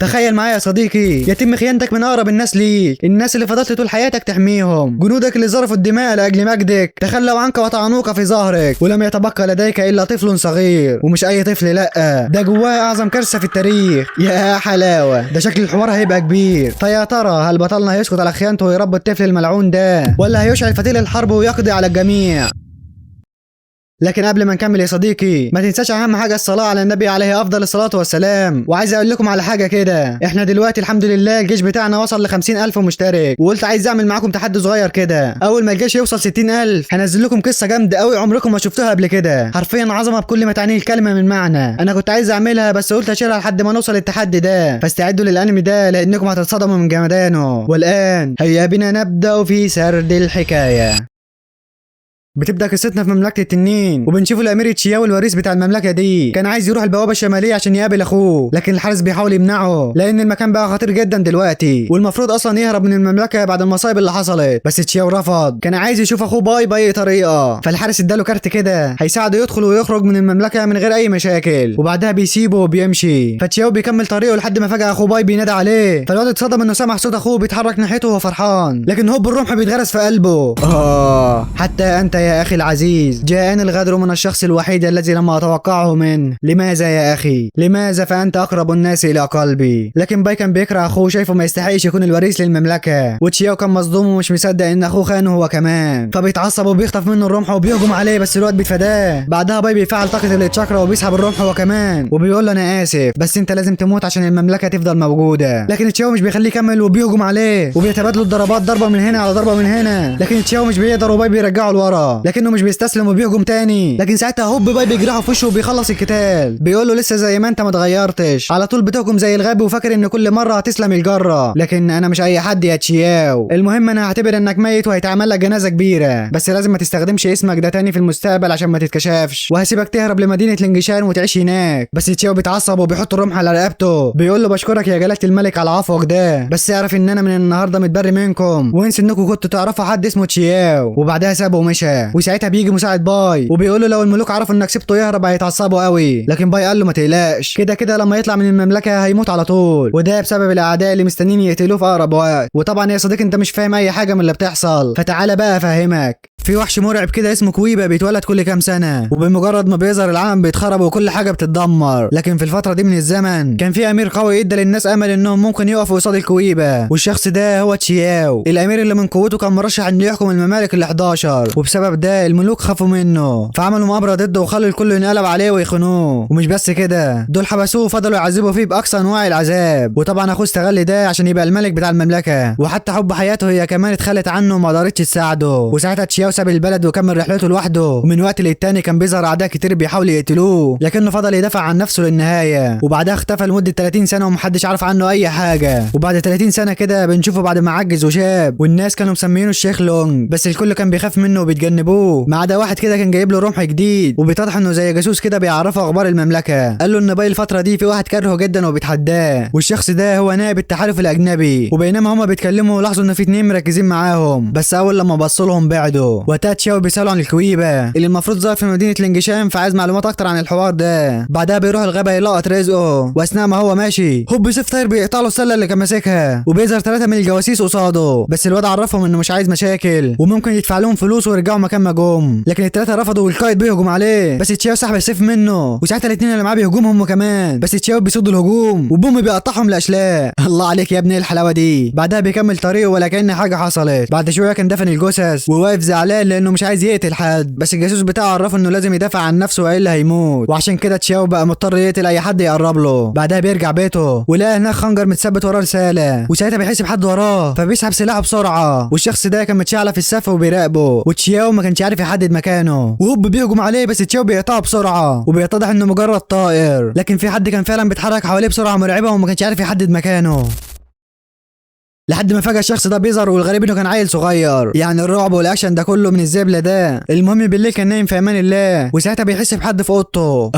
تخيل معايا يا صديقي يتم خيانتك من اقرب الناس ليك، الناس اللي فضلت طول حياتك تحميهم، جنودك اللي ظرفوا الدماء لاجل مجدك تخلوا عنك وطعنوك في ظهرك، ولم يتبقى لديك الا طفل صغير، ومش اي طفل، لا ده جواه اعظم كارثه في التاريخ. يا حلاوه، ده شكل الحوار هيبقى كبير. فيا ترى هل بطلنا هيسكت على خيانته ويربي الطفل الملعون ده، ولا هيشعل فتيل الحرب ويقضي على الجميع؟ لكن قبل ما نكمل يا صديقي، ما تنساش اهم حاجه الصلاه على النبي عليه افضل الصلاه والسلام. وعايز اقول لكم على حاجه كده، احنا دلوقتي الحمد لله الجيش بتاعنا وصل ل 50,000 مشترك، وقلت عايز اعمل معاكم تحدي صغير كده. اول ما الجيش يوصل 60,000 هنزل لكم قصه جامده قوي عمركم ما شفتوها قبل كده، حرفيا عظمه بكل ما تعنيه الكلمه من معنى. انا كنت عايز اعملها بس قلت اشيلها لحد ما نوصل للتحدي ده، فاستعدوا للانمي ده لانكم هتتصدموا من جمدانه. والان هيا بنا نبدا في سرد الحكايه. بتبدا قصتنا في مملكه التنين، وبنشوف الامير تشياو الوريث بتاع المملكه دي كان عايز يروح البوابه الشماليه عشان يقابل اخوه، لكن الحارس بيحاول يمنعه لان المكان بقى خطير جدا دلوقتي، والمفروض اصلا يهرب من المملكه بعد المصايب اللي حصلت. بس تشياو رفض، كان عايز يشوف اخوه باي باي طريقه. فالحارس اداله كارت كده هيساعده يدخل ويخرج من المملكه من غير اي مشاكل، وبعدها بيسيبه وبيمشي. فتشياو بيكمل طريقه لحد ما فجاه اخوه باي بينادى عليه، فالواد اتصدم انه سمع صوت اخوه بيتحرك ناحيته وهو فرحان، لكن هوب الرمح بيتغرس في قلبه. حتى انت يا اخي العزيز جاءني الغدر من الشخص الوحيد الذي لم أتوقعه منه. لماذا يا أخي؟ لماذا؟ فأنت أقرب الناس إلى قلبي. لكن باي كان بيكره أخوه، شايفه ما يستحقش يكون الوريث للمملكة، وتشياو كان مصدوم ومش مصدق إن أخوه خانه هو كمان، فبيتعصب وبيخطف منه الرمح وبيهجم عليه، بس الواد بيتفاداه. بعدها باي بيفعل طاقة التشاكرا وبيسحب الرمح هو كمان، وبيقول له أنا آسف بس أنت لازم تموت عشان المملكة تفضل موجودة. لكن تشياو مش بيخليه يكمل وبيهجم عليه، وبيتبادلوا الضربات، ضربة من هنا على ضربة من هنا، لكن تشياو مش بيقدر وباي بيرجعه لورا، لكنه مش بيستسلم وبيهجم تاني. لكن ساعتها هوب باي بيجرحه في وشه وبيخلص القتال، بيقول له لسه زي ما انت ما اتغيرتش، على طول بتهجم زي الغبي وفاكر ان كل مره هتسلم الجره. لكن انا مش اي حد يا تشياو، المهم انا هعتبر انك ميت وهيتعمل لك جنازه كبيره، بس لازم ما تستخدمش اسمك ده تاني في المستقبل عشان ما تتكشفش، وهسيبك تهرب لمدينه لينجشان وتعيش هناك. بس تشياو بيتعصب وبيحط الرمح على رقبته، بيقول له بشكرك يا جلاله الملك على عفوك ده، بس اعرف ان انا من النهارده متبري منكم، وانسى انكم كنتوا تعرفوا حد اسمه تشياو. وبعدها سابه ومشى، وساعتها بيجي مساعد باي وبيقول له لو الملوك عرفوا انك سبته يهرب هيتعصبوا قوي، لكن باي قال له ما تقلقش، كده كده لما يطلع من المملكه هيموت على طول، وده بسبب الاعداء اللي مستنيين يقتلوه في اقرب وقت. وطبعا يا صديقي انت مش فاهم اي حاجه من اللي بتحصل، فتعالى بقى افهمك. في وحش مرعب كده اسمه كويبا بيتولد كل كام سنه، وبمجرد ما بيظهر العالم بيتخرب وكل حاجه بتتدمر. لكن في الفتره دي من الزمن كان في امير قوي ادى للناس امل انهم ممكن يقفوا قصاد الكويبا، والشخص ده هو تشياو، الامير اللي من قوته كان مرشح انه يحكم الممالك ال11، وبسبب ده الملوك خافوا منه فعملوا مؤامره ضده وخلوا الكل ينقلب عليه ويخنوه. ومش بس كده، دول حبسوه وفضلوا يعذبوا فيه باقصى انواع العذاب، وطبعا اخوه استغل ده عشان يبقى الملك بتاع المملكه، وحتى حب حياته هي كمان اتخلت عنه وما قدرتش تساعده. وساعتها تشياو ساب البلد وكمل رحلته لوحده، ومن وقت للتاني كان بيظهر اعداء كتير بيحاولوا يقتلوه، لكنه فضل يدافع عن نفسه للنهايه. وبعدها اختفى لمده 30 سنه ومحدش عارف عنه اي حاجه. وبعد 30 سنه كده بنشوفه بعد ما عجز وشاب، والناس كانوا مسمينه الشيخ لونج، بس الكل كان بيخاف منه وبيتجنبوه ما عدا واحد كده كان جايب له رمح جديد، وبيتضح انه زي جاسوس كده بيعرفه اخبار المملكه. قال له ان باقي الفتره دي في واحد كارهه جدا وبيتحداه، والشخص ده هو نائب التحالف الاجنبي. وبينما هما بيتكلموا لاحظوا ان في 2 مركزين معاهم، بس اول لما بصوا لهم بعدوا. وقتها تشاو بيسالوا عن الكويبا اللي المفروض ظهر في مدينه لينجشان، فعايز معلومات اكتر عن الحوار ده. بعدها بيروح الغابه يلقط رزقه، واثناء ما هو ماشي هوب سيف طاير بيقطع له السله اللي كان ماسكها، وبيظهر 3 من الجواسيس قصاده، بس الواد عرفهم انه مش عايز مشاكل وممكن يدفع لهم فلوس ويرجعوا مكان ما جم. لكن ال3 رفضوا والقائد بيهجم عليه، بس تشاو سحب السيف منه، وساعتها ال2 اللي معاه بيهجمهم هم كمان، بس تشاو بيصد الهجوم وبوم بيقطعهم لاشلاء. الله عليك يا ابني الحلاوه دي. بعدها بيكمل طريقه ولا كأن حاجه حصلت. بعد شويه كان دفن الجثث وواقف زعلان لانه مش عايز يقتل حد، بس الجاسوس بتاعه عرفه انه لازم يدافع عن نفسه والا هيموت، وعشان كده تشاو بقى مضطر يقتل اي حد يقرب له. بعدها بيرجع بيته ولقى هناك خنجر متثبت وراه رساله، وساعتها بيحسب حد وراه فبيسحب سلاحه بسرعه، والشخص ده كان متشعلق في السقف وبيراقبه، وتشاو ما كانش عارف يحدد مكانه، وهوب بيهجم عليه بس تشاو بيقطعه بسرعه، وبيتضح انه مجرد طائر، لكن في حد كان فعلا بيتحرك حواليه بسرعه مرعبه وما كانش عارف يحدد مكانه. لحد ما فجاه الشخص ده بيظهر، والغريب انه كان عيل صغير. يعني الرعب والاكشن ده كله من الزبله ده. المهم بالليل كان نايم في امان الله، وساعتها بيحس بحد في اوضته.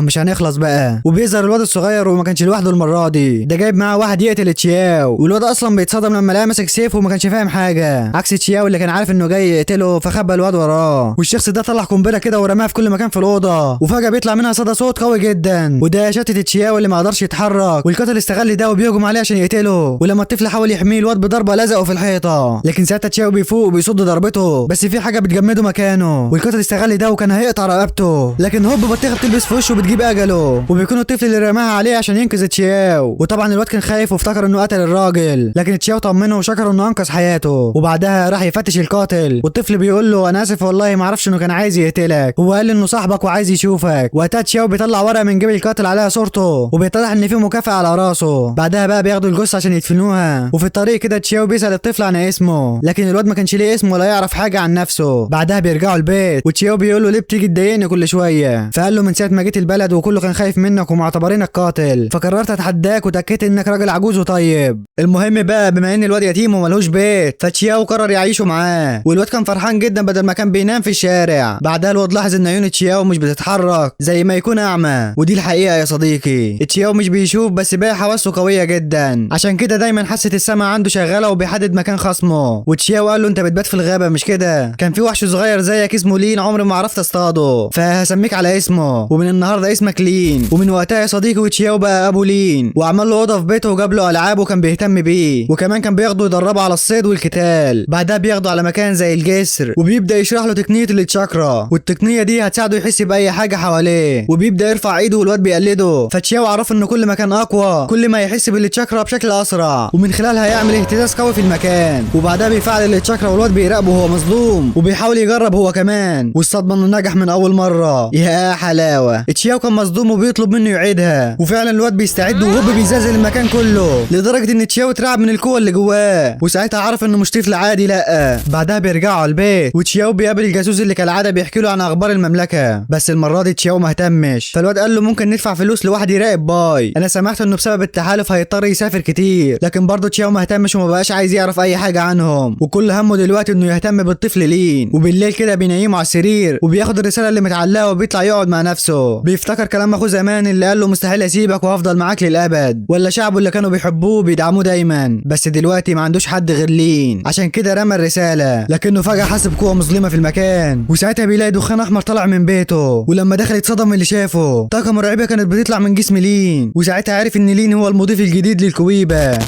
مش هنخلص بقى. وبيظهر الواد الصغير، وما كانش لوحده المره دي، ده جايب معاه واحد يقتل تشياو. والواد اصلا بيتصدم لما لقاه ماسك سيف وما كانش فاهم حاجه، عكس تشياو اللي كان عارف انه جاي يقتله، فخبى الواد وراه. والشخص ده طلع قنبله كده ورماها في كل مكان في الاوضه، وفجاه بيطلع منها صدى صوت قوي جدا، وده شتت تشياو اللي ما قدرش يتحرك. والقاتل استغل ده وبيهجم عليه عشان يقتله. ولما الطفل حاول يحميه، الواد بضربه لزقه في الحيطه، لكن ساعتها تشياو بيفوق وبيصد ضربته، بس في حاجه بتجمده مكانه. والقاتل استغل ده وكان هيقطع رقبته، لكن هوب بطيخه بتلبس في وشه وبتجيب اجله، وبيكون الطفل اللي رماها عليه عشان ينقذ تشياو. وطبعا الواد كان خايف وافتكر انه قتل الراجل، لكن تشياو طمنه وشكره انه انقذ حياته. وبعدها راح يفتش القاتل، والطفل بيقول له انا اسف والله ما اعرفش انه كان عايز يقتلك، هو قال انه صاحبك وعايز يشوفك. وقتها تشياو بيطلع ورقه من جيب القاتل عليها صورته، وبيطلع ان في مكافاه على راسه. بعدها بقى بياخدوا الجثه عشان يدفنوها. وفي الطريق كده تشياو بيسال الطفل عن اسمه، لكن الواد ما كانش ليه اسم ولا يعرف حاجه عن نفسه. بعدها بيرجعوا البيت، وتشياو بيقول له ليه بتيجي تضايقني كل شويه؟ فقال له من ساعه ما جيت البلد وكله كان خايف منك ومعتبرينك قاتل، فقررت اتحداك وتاكدت انك راجل عجوز وطيب. المهم بقى بما ان الواد يتيم وملهوش بيت، فتشياو قرر يعيشه معاه. والواد كان فرحان جدا بدل ما كان بينام في الشارع. بعدها الواد لاحظ ان عيون تشياو مش بتتحرك زي ما يكون اعمى، ودي الحقيقه يا صديقي. تشياو مش بيشوف، بس باقي حواسه قويه جدا، عشان كده دايما حاسه السمع عنده شغاله وبيحدد مكان خصمه. وتشياو قال له انت بتبات في الغابه مش كده؟ كان في وحش صغير زيك اسمه لين، عمري ما عرفت اصطاده، فهسميك على اسمه، ومن النهارده اسمك لين. ومن وقتها يا صديقي تشياو بقى ابو لين، وعمل له اوضه في بيته وجاب له العاب وكان بيهتم بيه، وكمان كان بياخده يدربه على الصيد والقتال. بعدها بياخده على مكان زي الجسر، وبيبدا يشرح له تقنيه التشاكرا، والتقنيه دي هتساعده يحس باي حاجه حواليه. وبيبدا يرفع ايده والواد بيقلده، فتشياو عرف ان كل ما كان اقوى كل ما يحس بالتشاكرا بشكل اسرع، ومن خلالها يعمل اهتزاز قوي في المكان. وبعدها بيفعل التشاكرا والواد بيراقبه وهو مظلوم، وبيحاول يجرب هو كمان، والصدمه انه نجح من اول مره. يا حلاوه. تشياو كان مصدوم وبيطلب منه يعيدها، وفعلا الواد بيستعد وهوب بيزلزل المكان كله، لدرجه ان تشياو اترعب من القوه اللي جواه، وساعتها عرف انه مش طفل عادي لا. بعدها بيرجعوا على البيت، وتشياو بيقابل الجاسوس اللي كالعاده بيحكي له عن اخبار المملكه، بس المره دي تشياو ما اهتمش. فالواد قال له ممكن ندفع فلوس لواحد يراقب باي، انا سمعت انه بسبب التحالف هيضطر يسافر كتير. لكن برضه تشياو ما اهتمش وما بقاش عايز يعرف اي حاجه عنهم، وكل همه دلوقتي انه يهتم بالطفل لين. وبالليل كده بينيمه على السرير، وبياخد الرساله اللي متعلقه وبيطلع يقعد مع نفسه. بيفتكر كلام اخوه زمان اللي قال له مستحيل اسيبك وهفضل معاك للابد، ولا شعبه اللي كانوا بيحبوه بيدعموه دايما، بس دلوقتي ما عندوش حد غير لين، عشان كده رمى الرساله. لكنه فجاه حس بقوه مظلمه في المكان، وساعتها بيلاقي دخان احمر طالع من بيته. ولما دخل اتصدم من اللي شافه، طاقه مرعبه كانت بتطلع من جسم لين، وساعتها عرف ان لين هو المضيف الجديد للكويبه.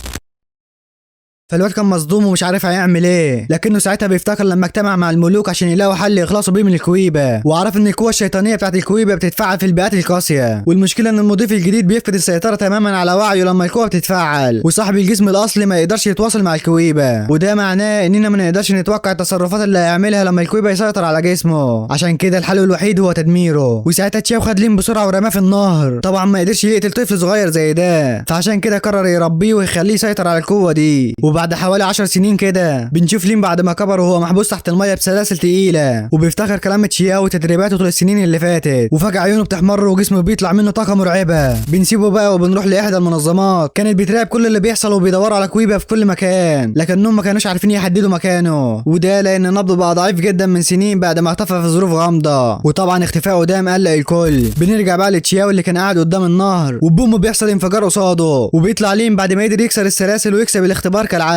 فالواد كان مصدوم ومش عارف هيعمل ايه، لكنه ساعتها بيفتكر لما اجتمع مع الملوك عشان يلاقوا حل يخلصوا بيه من الكويبه، وعرف ان القوه الشيطانيه بتاعت الكويبه بتتفعل في البيئات القاسيه. والمشكله ان المضيف الجديد بيفقد السيطره تماما على وعيه لما القوه بتتفعل، وصاحب الجسم الاصلي ما يقدرش يتواصل مع الكويبه، وده معناه اننا ما نقدرش نتوقع التصرفات اللي هيعملها لما الكويبه يسيطر على جسمه. عشان كده الحل الوحيد هو تدميره. وساعتها تشياو خد لين بسرعه ورماه في النهر، طبعا ما قدرش يقتل طفل صغير زي ده، فعشان كده قرر يربيه ويخليه يسيطر على القوه دي. وبعد حوالي 10 سنين كده بنشوف لين بعد ما كبر وهو محبوس تحت الميه بسلاسل تقيله، وبيفتكر كلام تشياو وتدريباته طول السنين اللي فاتت، وفجاه عيونه بتحمر وجسمه بيطلع منه طاقه مرعبه. بنسيبه بقى وبنروح لاحدى المنظمات كانت بتراقب كل اللي بيحصل وبيدوروا على كويبه في كل مكان، لكنهم ما كانوش عارفين يحددوا مكانه، وده لان نبضه بقى ضعيف جدا من سنين بعد ما اختفى في ظروف غامضه. وطبعا اختفائه ده مقلق الكل. بنرجع بقى لتشياو اللي كان قاعد قدام النهر، وبوم بيحصل انفجار قصاده، وبيطلع لين بعد ما يقدر يكسر السلاسل ويكسب الاختبار كالعاده.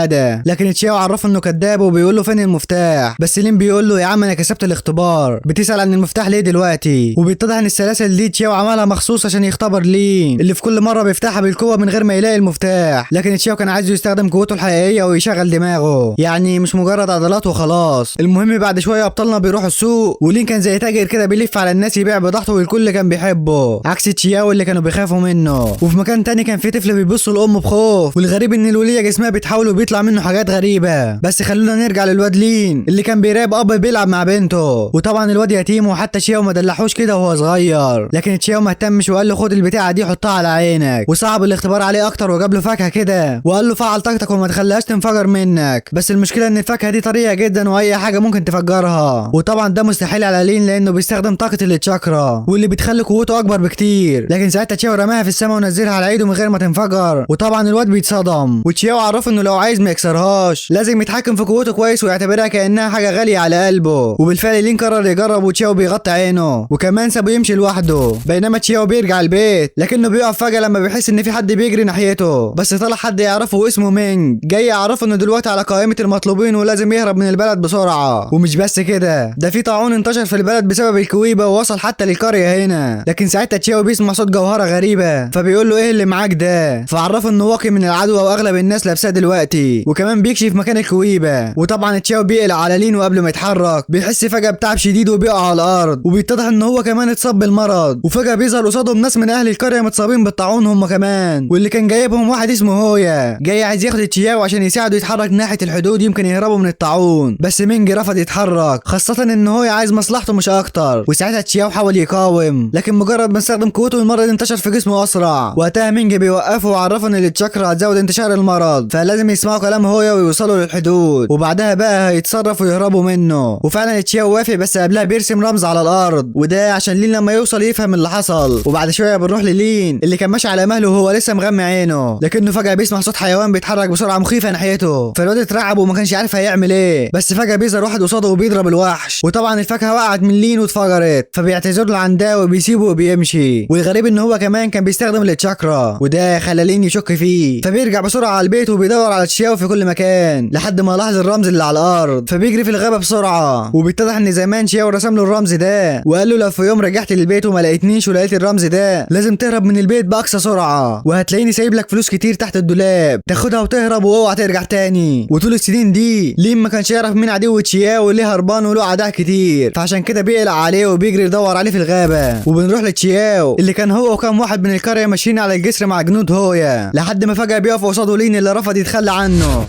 لكن تشياو عرفه انه كذاب وبيقول له فين المفتاح، بس لين بيقول له يا عم انا كسبت الاختبار، بتسال عن المفتاح ليه دلوقتي؟ وبيتضح ان السلاسل دي تشياو عملها مخصوص عشان يختبر لين، اللي في كل مره بيفتحها بالقوه من غير ما يلاقي المفتاح. لكن تشياو كان عايز يستخدم قوته الحقيقيه ويشغل دماغه، يعني مش مجرد عضلات وخلاص. المهم بعد شويه ابطالنا بيروحوا السوق، ولين كان زي تاجر كده بيلف على الناس يبيع بضاعته والكل كان بيحبه، عكس تشياو اللي كانوا بيخافوا منه. وفي مكان تاني كان في طفل بيبص لامه بخوف، والغريب ان الوليه جسمها بيتحول وبيطلع منه حاجات غريبه. بس خلونا نرجع للواد لين اللي كان بيراقب اب بيلعب مع بنته، وطبعا الواد يتيم وحتى تشياو ما دلحوش كده وهو صغير، لكن تشياو ما اهتمش وقال له خد البتاعه دي حطها على عينك، وصعب الاختبار عليه اكتر وجاب له فاكهه كده وقال له فعل طاقتك وما تخليهاش تنفجر منك. بس المشكله ان الفاكهه دي طريه جدا واي حاجه ممكن تفجرها، وطبعا ده مستحيل على لين لانه بيستخدم طاقه التشاكرا واللي بتخلي قوته اكبر بكتير. لكن ساعتها تشياو رماها في السماء ونزلها على ايده من غير ما تنفجر، وطبعا الواد بيتصدم، وتشياو عرفه انه لو عايز عايز ما يكسرهاش، لازم يتحكم في قوته كويس ويعتبرها كانها حاجه غاليه على قلبه. وبالفعل لين قرر يجرب وتشاو بيغطي عينه وكمان سابه يمشي لوحده، بينما تشاو بيرجع البيت لكنه بيقف فجاه لما بيحس ان في حد بيجري ناحيته، بس طلع حد يعرفه واسمه مينج، جاي يعرفه انه دلوقتي على قائمه المطلوبين ولازم يهرب من البلد بسرعه. ومش بس كده، ده في طاعون انتشر في البلد بسبب الكويبه ووصل حتى للقريه هنا. لكن ساعتها تشاو بيسمع صوت جوهره غريبه فبيقول له ايه اللي معاك ده، فعرفه انه واقي من العدوى واغلب الناس لابساه دلوقتي، وكمان بيكشف مكان الكويبه. وطبعا تشاو بيقلع على لين وقبل ما يتحرك بيحس فجاه بتعب شديد وبيقع على الارض، وبيتضح ان هو كمان اتصاب بالمرض. وفجاه بيظهر قصادهم ناس من اهل القريه متصابين بالطاعون هم كمان، واللي كان جايبهم واحد اسمه هويا، جاي عايز ياخد تشاو عشان يساعده يتحرك ناحيه الحدود يمكن يهربوا من الطاعون. بس مينج رفض يتحرك، خاصه ان هويا عايز مصلحته مش اكتر. وساعتها تشاو حاول يقاوم لكن مجرد ما استخدم قوته المرض انتشر في جسمه اسرع. وقتها مينج بيوقفه وعرفه ان التشاكرا هتزود انتشار المرض، فلازم يسمعوا كلام هويا ويوصلوا للحدود، وبعدها بقى هيتصرفوا ويهربوا منه. وفعلا تشاو وافق بس قبلها بيرسم رمز على الارض، وده عشان لين لما يوصل يفهم اللي حصل. وبعد شويه بنروح للين اللي كان ماشي على مهله وهو لسه مغمى عينه، لكنه فجاه بيسمع صوت حيوان بيتحرك بسرعه مخيفه ناحيته، فالواد اترعب وما كانش عارف هيعمل ايه. بس فجاه بيظهر واحد قصاده وبيضرب الوحش، وطبعا الفاكهه وقعت من لين واتفجرت، فبيعتذر له عن ده وبيسيبه وبيمشي. والغريب ان هو كمان كان بيستخدم التشاكرا، وده خلى لين يشك فيه، فبيرجع بسرعه على البيت وبيدور على تشاو في كل مكان لحد ما لاحظ الرمز اللي على الارض، فبيجري في الغابه بسرعه. وبيتضح ان زمان تشاو رسم له الرمز ده وقال له لو في يوم رجعت للبيت وما لقيتنيش ولقيت الرمز ده لازم تهرب من البيت باقصى سرعه، وهتلاقيني سايب لك فلوس كتير تحت الدولاب تاخدها وتهرب واوعى ترجع تاني. وطول السنين دي لين ما كانش يعرف مين عدو تشاو وليه هربان وله اعداء كتير، فعشان كده بيقلق عليه وبيجري يدور عليه في الغابه. وبنروح لتشاو اللي كان هو وكام واحد من القريه ماشيين على الجسر مع جنود هويا لحد ما فجاه بيقف قصاده لين اللي رفض يتخلى عنه.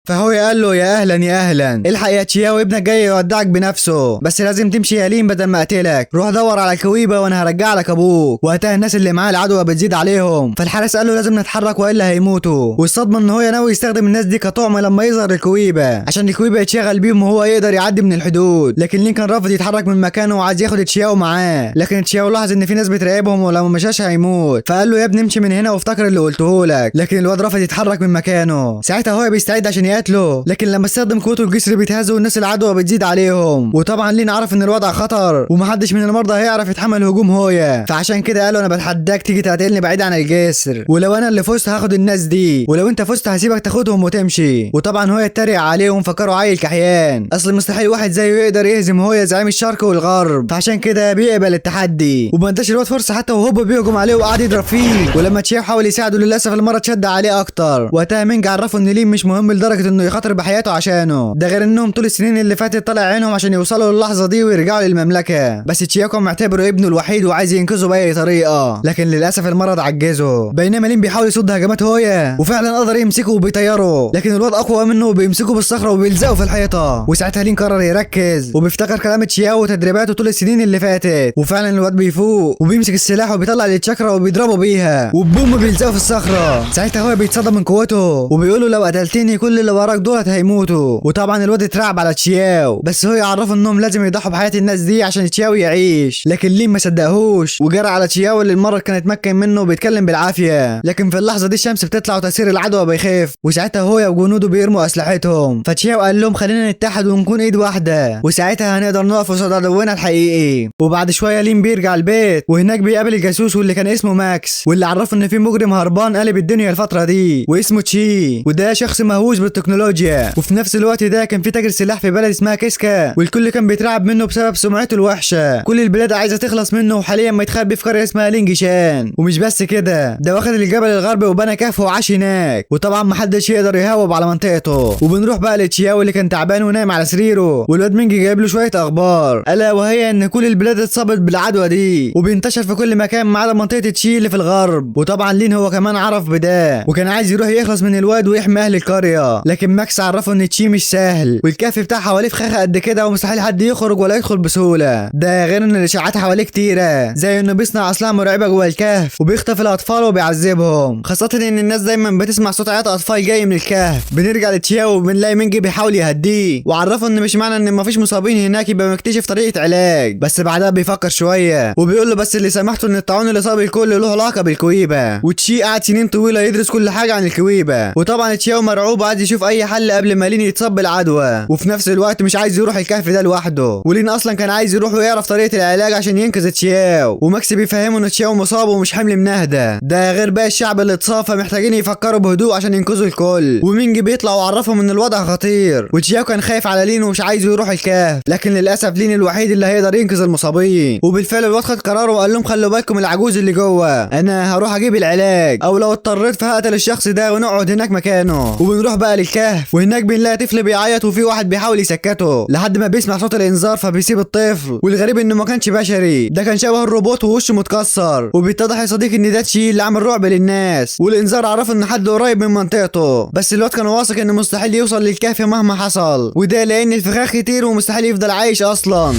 فهو قال له يا اهلا يا اهلا، الحق يا تشاو ابنك جاي يودعك بنفسه، بس لازم تمشي يا لين بدل ما اقتلك، روح دور على الكويبه وانا هرجع لك ابوك. وقتها الناس اللي معاه العدوى بتزيد عليهم، فالحارس قال له لازم نتحرك والا هيموتوا. والصدمه ان هو ناوي يستخدم الناس دي كطعم لما يظهر الكويبه عشان الكويبه يتشغل بيهم وهو يقدر يعدي من الحدود. لكن لين كان رافض يتحرك من مكانه وعايز ياخد تشاو معاه، لكن تشاو لاحظ ان في ناس بتراقبهم ولو ما مشاش هيموت، فقال له يا ابني امشي من هنا وافتكر اللي قلته لك. لكن الواد رافض يتحرك من مكانه. ساعتها هو بيستعد عشان يقتله، لكن لما استخدم قوته الجسر بيتهز والناس العدوى بتزيد عليهم. وطبعا لين عرف ان الوضع خطر ومحدش من المرضى هيعرف يتحمل هجوم هويا، فعشان كده قالوا انا بتحداك تيجي تقتلني بعيد عن الجسر، ولو انا اللي فزت هاخد الناس دي، ولو انت فزت هسيبك تاخدهم وتمشي. وطبعا هويا اتريق عليهم فكروا عيل كحيان، اصل مستحيل واحد زيه يقدر يهزم هويا زعيم الشرق والغرب، فعشان كده بيقبل التحدي. وما اداش الواد فرصه حتى وهوب بيهجم عليه وقعد يضرب فيه. ولما تشاو حاول يساعده للاسف المره اتشد عليه اكتر. وقتها مينج عرفه ان لين مش مهم لدرجه انه يخاطر بحياته عشانه، ده غير انهم طول السنين اللي فاتت طلع عينهم عشان يوصلوا للحظه دي ويرجعوا للمملكه. بس تشاو معتبره ابنه الوحيد وعايز ينقذه باي طريقه، لكن للاسف المرض عجزه. بينما لين بيحاول يصد هجمات هويا وفعلا قدر يمسكه وبيطيره، لكن الواد اقوى منه وبيمسكه بالصخره وبيلزقه في الحيطه. وساعتها لين قرر يركز وبيفتكر كلام تشاو وتدريباته طول السنين اللي فاتت، وفعلا الواد بيفوق وبيمسك السلاح وبيطلع التشاكرا وبيضربه بيها وبوم بيلزقه في الصخره. ساعتها هو بيتصدم من قوته وبيقول له لو قتلتني كل اللي وراك دولت هيموتوا. وطبعا الواد اترعب على تشاو، بس هو يعرفه انهم لازم يضحوا بحياه الناس دي عشان تشاو يعيش. لكن لين ما صدقهوش وجرى على تشاو اللي المره كان اتمكن منه وبيتكلم بالعافيه. لكن في اللحظه دي الشمس بتطلع وتاثير العدوى بيخف، وساعتها هو وجنوده بيرموا اسلحتهم. فتشاو قال لهم خلينا نتحد ونكون ايد واحده وساعتها هنقدر نقف قصاد عدونا الحقيقي. وبعد شويه لين بيرجع البيت وهناك بيقابل الجاسوس واللي كان اسمه ماكس، واللي عرفه ان في مجرم هربان قلب الدنيا الفتره دي واسمه تشي، وده شخص مهووس بالتكنولوجيا. وفي نفس الوقت ده كان في تاجر سلاح في بلد اسمها كيسكا، والكل كان بيترعب منه بسبب سمعته الوحشه. كل البلاد عايزه تخلص منه وحاليا متخبي في قريه اسمها لينجشان. ومش بس كده، ده واخد الجبل الغربي وبنى كهف وعاش هناك، وطبعا محدش يقدر يهوب على منطقته. وبنروح بقى لتشياو اللي كان تعبان ونايم على سريره، والواد مينج جايب له شويه اخبار الا وهي ان كل البلاد اتصابت بالعدوى دي وبينتشر في كل مكان ما عدا منطقه تشي اللي في الغرب. وطبعا لين هو كمان عرف بده وكان عايز يروح يخلص من الواد ويحمي اهل القريه، لكن ماكس عرفه ان تشي مش سهل، والكهف بتاع حواليه فخاخه قد كده ومستحيل حد يخرج ولا يدخل بسهوله. ده غير ان الاشاعات حواليه كتيره، زي انه بيصنع اسلحه مرعبه جوه الكهف وبيخطف الاطفال وبيعذبهم، خاصه ان الناس دايما بتسمع صوت عياط اطفال جاي من الكهف. بنرجع لتشياو وبنلاقي مينجي بيحاول يهديه وعرفه ان مش معنى ان مفيش مصابين هناك يبقى مكتشف طريقه علاج، بس بعدها بيفكر شويه وبيقول له بس اللي سمحته ان الطاعون اللي صاب الكل له علاقه بالكويبه. وتشي قعد سنين طويله يدرس كل حاجه عن الكويبه، وطبعا تشياو مرعوب عايز يشوف اي حل قبل ما لين يتصاب بالعدوى، وفي نفس الوقت مش عايز يروح الكهف ده لوحده، ولين اصلا كان عايز يروح ويعرف طريقه العلاج عشان ينقذ تشياو. وماكس بيفهمه ان تشياو مصاب ومش حمل منهده، ده غير باقي الشعب اللي اتصاب فمحتاجين يفكروا بهدوء عشان ينقذوا الكل. ومينجي بيطلع وعرفهم ان الوضع خطير، وتشياو كان خايف على لين ومش عايز يروح الكهف، لكن للاسف لين الوحيد اللي هيقدر ينقذ المصابين. وبالفعل الواد خد قراره وقال لهم خلوا بالكم العجوز اللي جوه، انا هروح اجيب العلاج او لو اضطريت فهقتل الشخص ده ونقعد هناك مكانه. وبنروح بقى للكهف وهناك بنلاقي طفل بيعيط وفي واحد بيحاول يسكته لحد ما بيسمع صوت الانذار فبيسيب الطفل. والغريب انه ما كانش بشري، ده كان شبه الروبوت ووشه متكسر. وبيتضح يا صديقي ان ده تشي اللي عامل رعب للناس، والانذار عرف ان حد قريب من منطقته، بس الواد كان واثق انه مستحيل يوصل للكهف مهما حصل، وده لان الفخاخ كتير ومستحيل يفضل عايش اصلا.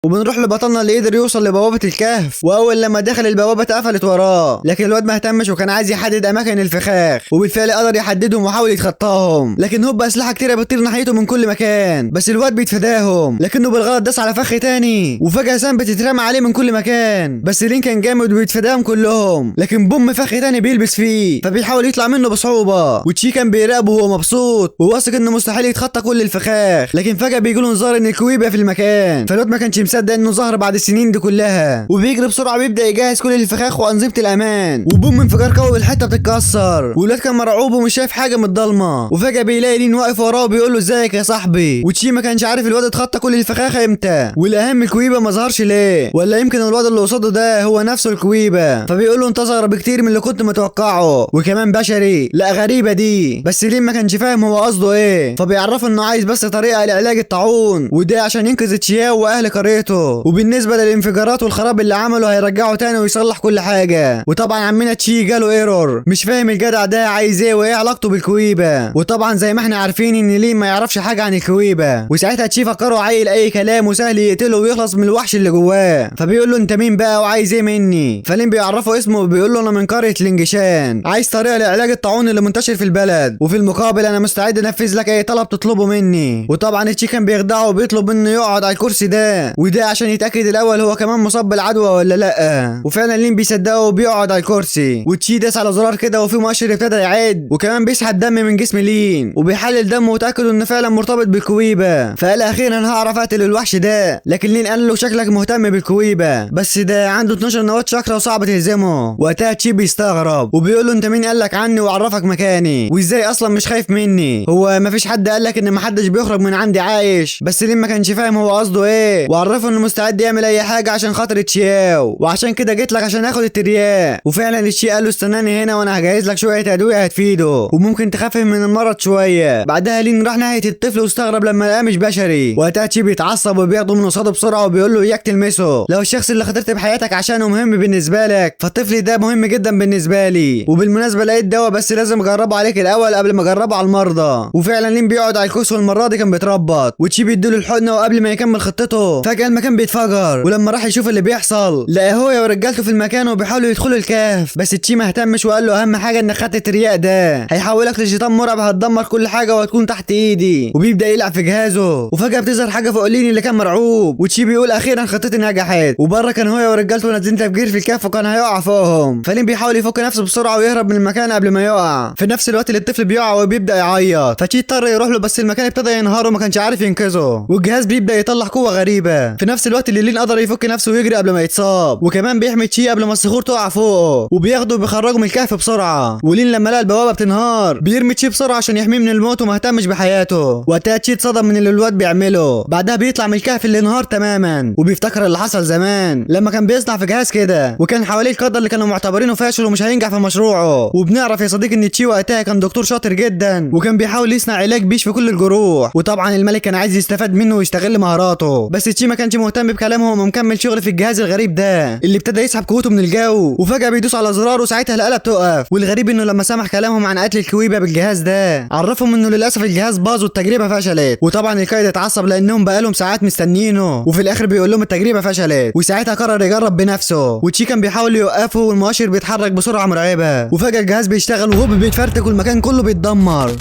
وبنروح لبطلنا اللي قدر يوصل لبوابة الكهف، واول لما دخل البوابة اتقفلت وراه، لكن الواد ما اهتمش وكان عايز يحدد اماكن الفخاخ، وبالفعل قدر يحددهم وحاول يتخطاهم، لكن هوب اسلحة كتيرة بتطير ناحيته من كل مكان، بس الواد بيتفاداهم، لكنه بالغلط داس على فخ تاني وفجأة سام بتترمى عليه من كل مكان، بس لين كان جامد وبيتفاداهم كلهم، لكن بوم فخ تاني بيلبس فيه فبيحاول يطلع منه بصعوبة. وتشي كان بيراقبه وهو مبسوط وواثق انه مستحيل يتخطى كل الفخاخ، لكن فجأة بيجيله انذار ان الكويبة في المكان، فالواد ما كانش مصدق انه ظهر بعد السنين دي كلها، وبيجري بسرعه بيبدا يجهز كل الفخاخ وانظمه الامان، وبوم انفجار قوي بالحته بتتكسر، والواد كان مرعوب ومش شايف حاجه من الضلمه، وفجاه بيلاقي لين واقف وراه وبيقول له ازيك يا صاحبي. وتشي ما كانش عارف الواد اتخطى كل الفخاخ امتى، والاهم الكويبه ما ظهرش ليه، ولا يمكن الواد اللي قصاده ده هو نفسه الكويبه، فبيقول له انت اصغر بكتير من اللي كنت متوقعه وكمان بشري، لا غريبه دي. بس لين ما كانش فاهم هو قصده ايه، فبيعرفه انه عايز بس طريقه لعلاج الطاعون، وده عشان ينقذ تشياو واهل قريته، وبالنسبه للانفجارات والخراب اللي عمله هيرجعه تاني ويصلح كل حاجه. وطبعا عمنا تشي جاله ايرور، مش فاهم الجدع ده عايز ايه وايه علاقته بالكويبه، وطبعا زي ما احنا عارفين ان لين ما يعرفش حاجه عن الكويبه، وساعتها تشي فكره عيل اي كلام وسهل يقتله ويخلص من الوحش اللي جواه، فبيقول له انت مين بقى وعايز ايه مني، فلين بيعرفه اسمه وبيقول له انا من قريه لينجشان، عايز طريقه لعلاج الطاعون اللي منتشر في البلد، وفي المقابل انا مستعد انفذ لك اي طلب تطلبه مني. وطبعا تشي كان بيخدعه وبيطلب منه يقعد على الكرسي ده، وده عشان يتاكد الاول هو كمان مصاب بالعدوى ولا لا، وفعلا لين بيصدقه وبيقعد على الكرسي، وتشي داس على زرار كده وفي مؤشر ابتدى يعد، وكمان بيسحب دم من جسم لين وبيحلل دمه وتاكد انه فعلا مرتبط بالكويبه، فقال اخيرا هعرف اقتل الوحش ده. لكن لين قال له شكلك مهتم بالكويبه، بس ده عنده 12 نواه شاكرا وصعب تهزمه. وقتها تشي بيستغرب وبيقول له انت مين قال لك عني وعرفك مكاني، وازاي اصلا مش خايف مني، هو مفيش حد قال لك ان محدش بيخرج من عندي عايش. بس لين ما كانش فاهم هو قصده ايه، وعرفه انه مستعد يعمل اي حاجه عشان خاطر تشياو، وعشان كده جيت لك عشان اخد الترياق. وفعلا الشي قال له استناني هنا وانا هجهز لك شويه ادويه هتفيده وممكن تخفف من المرض شويه. بعدها لين راح ناحيه الطفل واستغرب لما لقاه مش بشري، وقتها تشي بيتعصب وبياخده من قصاده بسرعه وبيقول له اياك تلمسه، لو الشخص اللي خاطرت بحياتك عشانه مهم بالنسبه لك فالطفل ده مهم جدا بالنسبه لي، وبالمناسبه لقيت دواء بس لازم اجربه عليك الاول قبل ما اجربه على المرضى. وفعلا لين بيقعد على الكرسي والمره دي كان بيتربط، وتشي بيديله الحقنه وقبل ما يكمل خطته فجاه المكان بيتفجر، ولما راح يشوف اللي بيحصل لقى هو ورجالته في المكان وبيحاولوا يدخلوا الكهف، بس تشي ما اهتمش وقال له اهم حاجه انك خدت الترياق ده هيحولك لشيطان مرعب هتدمر كل حاجه وهتكون تحت ايدي. وبيبدا يلعب في جهازه وفجاه بتظهر حاجه فوق لين اللي كان مرعوب، وتشي بيقول اخيرا خطتي نجحت، وبره كان هو ورجالته نازلين تفجير في الكهف وكان هيقع فوقهم، فلين بيحاول يفك نفسه بسرعه ويهرب من المكان قبل ما يقع. في نفس الوقت اللي الطفل بيقع وبيبدا يعيط، فتشي اضطر يروح له بس المكان ابتدى ينهار وما كانش عارف ينقذه، والجهاز بيبدا يطلع قوه غريبه. في نفس الوقت اللي لين قدر يفك نفسه ويجري قبل ما يتصاب، وكمان بيحمي تشي قبل ما الصخور تقع فوقه، وبياخده وبيخرجه من الكهف بسرعه. ولين لما لقى البوابه بتنهار بيرمي تشي بسرعه عشان يحميه من الموت وما اهتمش بحياته. وقتها تشي اتصدم من اللي الواد بيعمله، بعدها بيطلع من الكهف اللي انهار تماما وبيفتكر اللي حصل زمان لما كان بيصنع في جهاز كده وكان حواليه القاده اللي كانوا معتبرينه فاشل ومش هينجح في مشروعه. وبنعرف يا صديقي ان تشي وقتها كان دكتور شاطر جدا وكان بيحاول يصنع علاج بيشفي كل الجروح، وطبعا الملك كان عايز يستفاد منه ويستغل مهاراته، بس تشي ما كانش كانش مهتم بكلامهم ومكمل شغل في الجهاز الغريب ده اللي ابتدى يسحب قوته من الجو، وفجاه بيدوس على زرار وساعتها الآلة بتقف. والغريب انه لما سمع كلامهم عن قتل الكويبه بالجهاز ده عرفهم انه للاسف الجهاز باظ والتجربه فشلت. وطبعا القائد اتعصب لانهم بقالهم ساعات مستنيينه، وفي الاخر بيقول لهم التجربه فشلت، وساعتها قرر يجرب بنفسه. وتشي كان بيحاول يوقفه والمؤشر بيتحرك بسرعه مرعبه، وفجاه الجهاز بيشتغل وهوب بيتفرتك والمكان كله بيتدمر.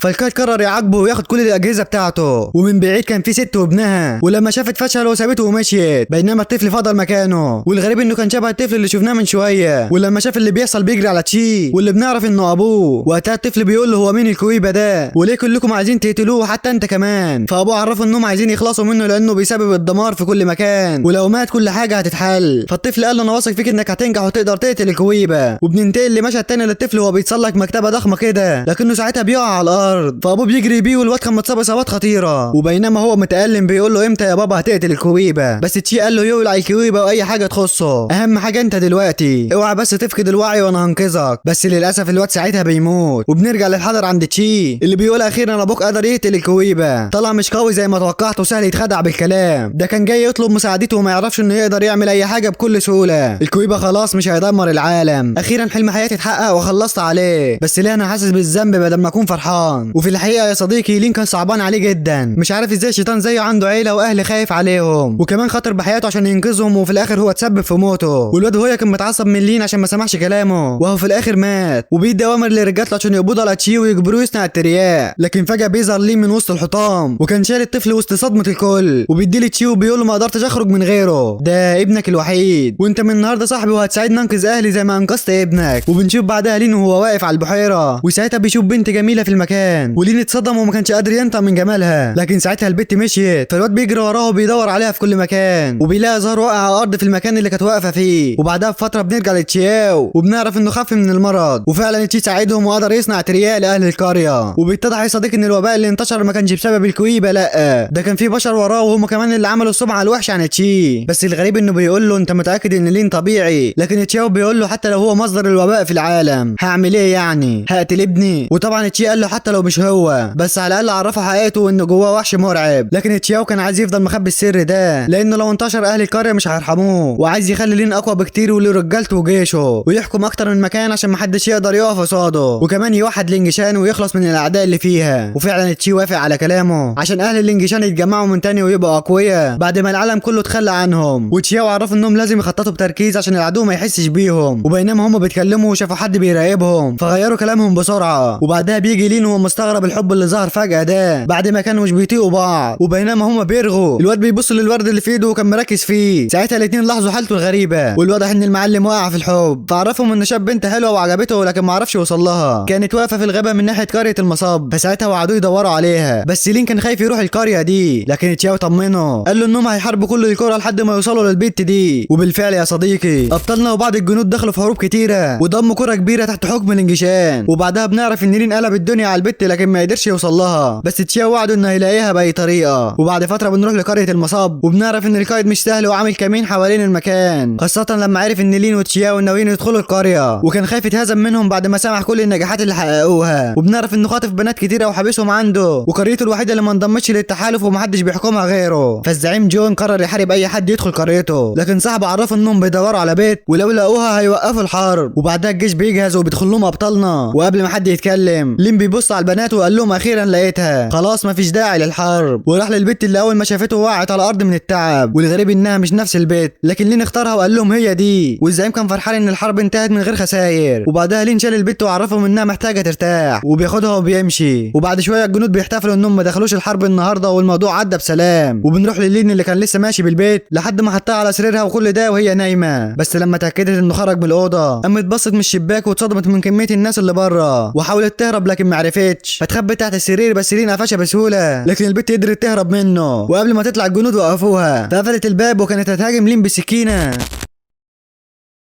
فالقائد قرر يعاقبه وياخد كل الاجهزه بتاعته. ومن بعيد كان في ست وابنها، ولما شافت فشله وسابته ومشيت، بينما الطفل فضل مكانه. والغريب انه كان شبه الطفل اللي شفناه من شويه، ولما شاف اللي بيحصل بيجري على تشي واللي بنعرف انه ابوه. وقتها الطفل بيقول له هو مين الكويبه ده، وليه كلكم عايزين تقتلوه حتى انت كمان. فابوه عرفه انهم عايزين يخلصوا منه لانه بيسبب الدمار في كل مكان، ولو مات كل حاجه هتتحل. فالطفل قال له انا واثق فيك انك هتنجح وتقدر تقتل الكويبه. وبننتقل لمشهد تاني للطفل وهو بيتسلق مكتبه ضخمه كده، لكنه ساعتها بيقع على الارض. فابوه بيجري بيه والواد كان متصاب اصابات خطيره، وبينما هو متألم بيقول له امتى يا بابا هتقتل الكويبه. بس تشي قال له يولع الكويبه واي حاجه تخصه، اهم حاجه انت دلوقتي اوعى بس تفقد الوعي وانا هنقذك. بس للاسف الواد ساعتها بيموت. وبنرجع للحضر عند تشي اللي بيقول اخيرا ابوك قدر يقتل الكويبه. طلع مش قوي زي ما توقعت وسهل يتخدع بالكلام، ده كان جاي يطلب مساعدته وما يعرفش انه يقدر يعمل اي حاجه بكل سهوله. الكويبه خلاص مش هيدمر العالم، اخيرا حلم حياتي اتحقق وخلصت عليه. بس ليه انا حاسس بالذنب بدل ما اكون فرحان. وفي الحقيقه يا صديقي لين كان صعبان عليه جدا، مش عارف ازاي الشيطان زيه عنده عيله واهل خايف عليهم، وكمان خاطر بحياته عشان ينقذهم، وفي الاخر هو تسبب في موته. والواد هو كان متعصب من لين عشان ما سمعش كلامه، وهو في الاخر مات. وبيدي اوامر لرجالته عشان يقبضوا على تشي ويجبروه يصنع الترياق. لكن فجاه بيظهر لين من وسط الحطام، وكان شايل الطفل وسط صدمه الكل، وبيدي لتشي وبيقول له ما قدرتش اخرج من غيره، ده ابنك الوحيد، وانت من النهارده صاحبي وهتساعدني انقذ اهلي زي ما انقذت ابنك. وبنشوف بعدها لين وهو واقف على البحيره، وساعتها بيشوف بنت جميله في المكان، ولين اتصدم وما كانش قادر ينطق من جمالها. لكن ساعتها البت مشيت، فالواد بيجري وراها وبيدور عليها في كل مكان، وبيلاقي زهر واقع على الارض في المكان اللي كانت واقفه فيه. وبعدها بفتره بنرجع لتشياو وبنعرف انه خف من المرض، وفعلا تشي ساعدهم وقدر يصنع ترياق لاهل القريه. وبيتضح يا صديقي ان الوباء اللي انتشر ما كانش بسبب الكويبه، لا ده كان في بشر وراه وهم كمان اللي عملوا السمعه الوحشه عن تشي. بس الغريب انه بيقول له انت متاكد ان لين طبيعي؟ لكن تشياو بيقول له حتى لو هو مصدر الوباء في العالم هعمل ايه يعني؟ هقتل ابني؟ وطبعا تشي قال له حتى لو مش هو، بس على الاقل عرفه حقيقته وانه جواه وحش مرعب. لكن تشياو كان عايز يفضل مخبي السر ده لانه لو انتشر اهل القريه مش هيرحموه، وعايز يخلي لين اقوى بكتير وله رجالته وجيشه، ويحكم اكتر من مكان عشان محدش يقدر يقف قصاده، وكمان يوحد لينجشان ويخلص من الاعداء اللي فيها. وفعلا تشي وافق على كلامه عشان اهل لينجشان يتجمعوا من تاني ويبقوا اقوياء بعد ما العالم كله اتخلى عنهم. وتشياو عرف انهم لازم يخططوا بتركيز عشان العدو ما يحسش بيهم، وبينما هم بيتكلموا وشافوا حد بيراقبهم فغيروا كلامهم بسرعه. وبعدها بيجي لين وهو مستغرب الحب اللي ظهر فجاه ده بعد ما كانوا مش بيطيقوا بعض، وبينما هم بيرغوا الواد بيبص للورد اللي في ايده وكان مركز فيه. ساعتها الاتنين لاحظوا حالته الغريبه، والواضح ان المعلم وقع في الحب، فعرفهم ان شاب بنت حلوه وعجبته لكن ما عرفش يوصل لها، كانت واقفه في الغابه من ناحيه قريه المصاب. فساعتها وعدوه يدوروا عليها، بس لين كان خايف يروح القريه دي، لكن تشاو طمنه قال له انهم هيحاربوا كل القرى لحد ما يوصلوا للبيت دي. وبالفعل يا صديقي ابطالنا وبعض الجنود دخلوا في حروب كتيره وضموا قرى كبيره تحت حكم لينجشان، وبعدها بنعرف ان لين قلب الدنيا على البت لكن ما قدرش يوصل لها، بس تشاو وعده انه هيلاقيها باي طريقه. وبعد فتره بنروح لقريه المصاب وبنعرف ان القائد مش سهل وعامل كمين حوالين المكان، خاصه لما عرف ان لين وتشياو ناويين يدخلوا القريه، وكان خايف يتهزم منهم بعد ما سمع كل النجاحات اللي حققوها. وبنعرف انه خاطف بنات كتيره وحابسهم عنده، وقريته الوحيده اللي ما انضمتش للتحالف ومحدش بيحكمها غيره. فالزعيم جون قرر يحارب اي حد يدخل قريته، لكن صاحبه عرفه انهم بيدوروا على بيت ولو لقوها هيوقفوا الحرب. وبعدها الجيش بيجهز وبيدخل لهم ابطالنا، وقبل ما حد يتكلم لين بيبص على البنات وقال لهم اخيرا لقيتها، خلاص مفيش داعي للحرب. وراح للبيت اللي اول ما شافته وقعت على الارض من التعب، والغريب انها مش نفس البيت، لكن لين اختارها وقال لهم هي دي. والزعيم كان فرحان ان الحرب انتهت من غير خسائر. وبعدها لين شال البيت وعرفهم انها محتاجه ترتاح وبياخدها وبيمشي. وبعد شويه الجنود بيحتفلوا انهم ما دخلوش الحرب النهارده والموضوع عدى بسلام. وبنروح للين اللي كان لسه ماشي بالبيت لحد ما حطها على سريرها وكل ده وهي نايمه، بس لما اتاكدت انه خرج من الاوضه قامت بصت من الشباك واتصدمت من كميه الناس اللي بره، وحاولت تهرب لكن ما عرفتش، فتخبت تحت السرير بس لين قفشها بسهوله، لكن البت قدرت تهرب منه. وقبل ما تطلع الجنود وقفوها فقفلت الباب وكانت هتهاجم لين بسكينه.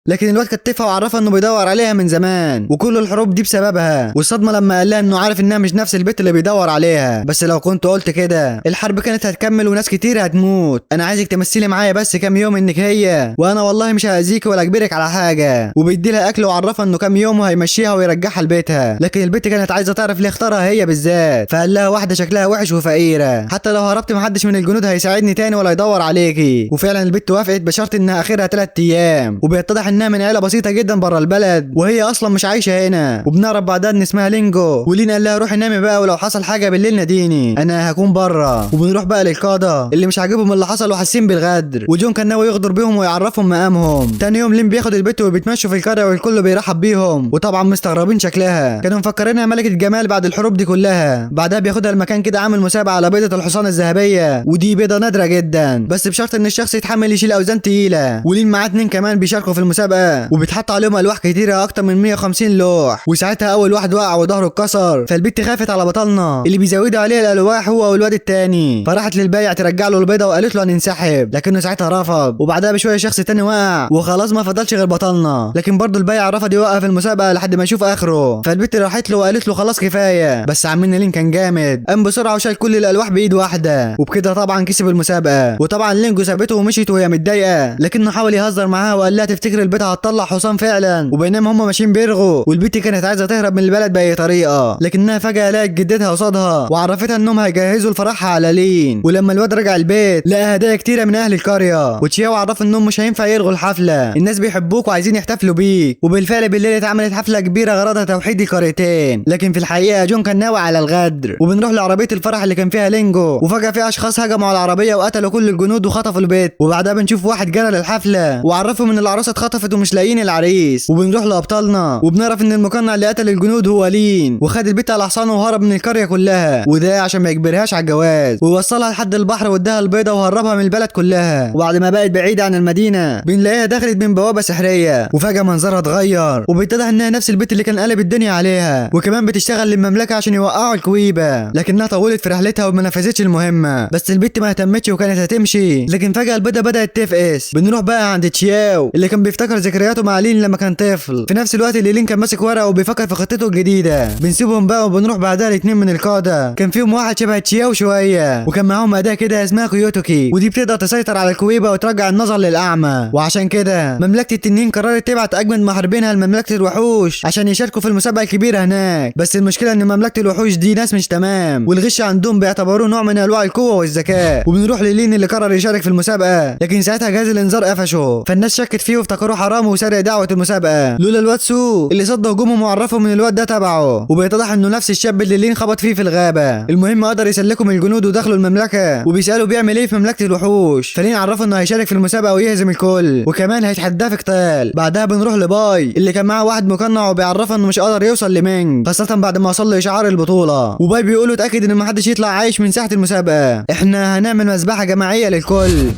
لكن الواد كتفها وعرفها انه بيدور عليها من زمان، وكل الحروب دي بسببها. والصدمه لما قال لها انه عارف انها مش نفس البت اللي بيدور عليها، بس لو كنت قلت كده الحرب كانت هتكمل وناس كتير هتموت. انا عايزك تمثلي معايا بس كام يوم انك هي، وانا والله مش هاذيك ولا اجبرك على حاجه. وبيدي لها اكل وعرفها انه كام يوم وهيمشيها ويرجعها لبيتها. لكن البت كانت عايزه تعرف ليه اختارها هي بالذات، فقال لها واحده شكلها وحش وفقيره، حتى لو هربت محدش من الجنود هيساعدني تاني ولا يدور عليكي. وفعلا البت وافقت بشرط انها اخرها 3 ايام، وبيتضح انها من عيله بسيطه جدا بره البلد وهي اصلا مش عايشه هنا. وبنعرف بعدها ان اسمها لينجو. ولين قال لها روحي نامي بقى، ولو حصل حاجه بالليل ناديني انا هكون بره. وبنروح بقى للقاده اللي مش عاجبهم اللي حصل وحاسين بالغدر، وجون كان ناوي يغدر بيهم ويعرفهم مقامهم. تاني يوم لين بياخد البت وبيتمشوا في القريه والكل بيرحب بيهم، وطبعا مستغربين شكلها، كانوا مفكرينها ملكه جمال بعد الحروب دي كلها. بعدها بياخدها المكان كده عامل مسابقه على بيضه الحصان الذهبيه، ودي بيضه نادره جدا بس بشرط ان الشخص يتحمل يشيل اوزان تقيله. ولين معاه 2 كمان بيشاركوا في المسابقه، وبيتحط عليهم الواح كتيره اكتر من 150 لوح. وساعتها اول واحد وقع وظهره اتكسر، فالبت خافت على بطلنا اللي بيزودوا عليه الالواح هو والواد التاني، فراحت للبايع ترجع له البيضه وقالت له هننسحب، لكنه ساعتها رفض. وبعدها بشويه شخص تاني وقع وخلاص ما فضلش غير بطلنا، لكن برضه البايع رفض يوقف المسابقه لحد ما يشوف اخره. فالبت راحت له وقالت له خلاص كفايه. بس عمنا لين كان جامد، قام بسرعه وشال كل الالواح بايد واحده، وبكده طبعا كسب المسابقه. وطبعا لينجو سابته ومشيت وهي متضايقه، لكنه حاول يهزر معاها وقال لها تفتكر البت هتطلع حصان فعلا. وبينما هم ماشيين بيرغوا والبت كانت عايزه تهرب من البلد باي طريقه، لكنها فجاه لقت جدتها قصادها وعرفتها انهم هيجهزوا لفرحها على لين. ولما الواد رجع البيت لقى هدايا كتيره من اهل القريه، وتشياو عرف انهم مش هينفع يلغوا الحفله، الناس بيحبوك وعايزين يحتفلوا بيك. وبالفعل بالليل اتعملت حفله كبيره غرضها توحيد القريتين، لكن في الحقيقه جون كان ناوي على الغدر. وبنروح لعربيه الفرح اللي كان فيها لينجو، وفجاه في اشخاص هجموا على العربيه وقتلوا كل الجنود وخطفوا البيت. وبعدها بنشوف واحد جرى للحفله وعرفهم ان العروسه اتخطفت ومش لاقيين العريس. وبنروح لابطالنا وبنعرف ان المقنع اللي قتل الجنود هو لين، وخد البت على حصانه وهرب من القريه كلها، وده عشان ما يجبرهاش على الجواز، ووصلها لحد البحر واداها البيضه وهربها من البلد كلها. وبعد ما بقت بعيده عن المدينه بنلاقيها دخلت من بوابه سحريه، وفجاه منظرها اتغير وبيتضح انها نفس البت اللي كان قلب الدنيا عليها، وكمان بتشتغل للمملكه عشان يوقعوا الكويبه. لكنها طولت في رحلتها وما نفذتش المهمه، بس البت ما اهتمتش وكانت هتمشي. لكن فجاه البيضه بدات تفقس. بنروح بقى عند تشياو اللي كان بيفتكر ذكرياته مع لين لما كان طفل، في نفس الوقت اللي لين كان ماسك ورقه وبيفكر في خطته الجديده. بنسيبهم بقى وبنروح بعدها ل2 من القاده، كان فيهم واحد شبه تشياو شويه، وكان معاهم اداه كده اسمها كيوتوكي، ودي بتقدر تسيطر على الكويبه وترجع النظر للاعمى. وعشان كده مملكه التنين قررت تبعت اجمد محاربينها لمملكه الوحوش عشان يشاركوا في المسابقه الكبيره هناك. بس المشكله ان مملكه الوحوش دي ناس مش تمام، والغش عندهم بيعتبروه نوع من انواع القوه والذكاء. وبنروح للين اللي قرر يشارك في المسابقه، لكن ساعتها جهاز الانذار قفشه، فالناس شكت فيه وافتكروه حرام وسرق دعوه المسابقه، لولا الواد سو اللي صد هجومهم وعرفهم ان الواد ده تبعه. وبيتضح انه نفس الشاب اللي لين خبط فيه في الغابه. المهم قدر يسلكوا من الجنود ودخلوا المملكه، وبيسالوا بيعمل ايه في مملكه الوحوش، فلين عرفه انه هيشارك في المسابقه ويهزم الكل، وكمان هيتحداه في قتال. بعدها بنروح لباي اللي كان معاه واحد مقنع وبيعرفه انه مش قادر يوصل لمينج، خاصه بعد ما وصل له اشعار البطوله. وباي بيقول له اتاكد ان محدش يطلع عايش من ساحه المسابقه، احنا هنعمل مذبحه جماعيه للكل.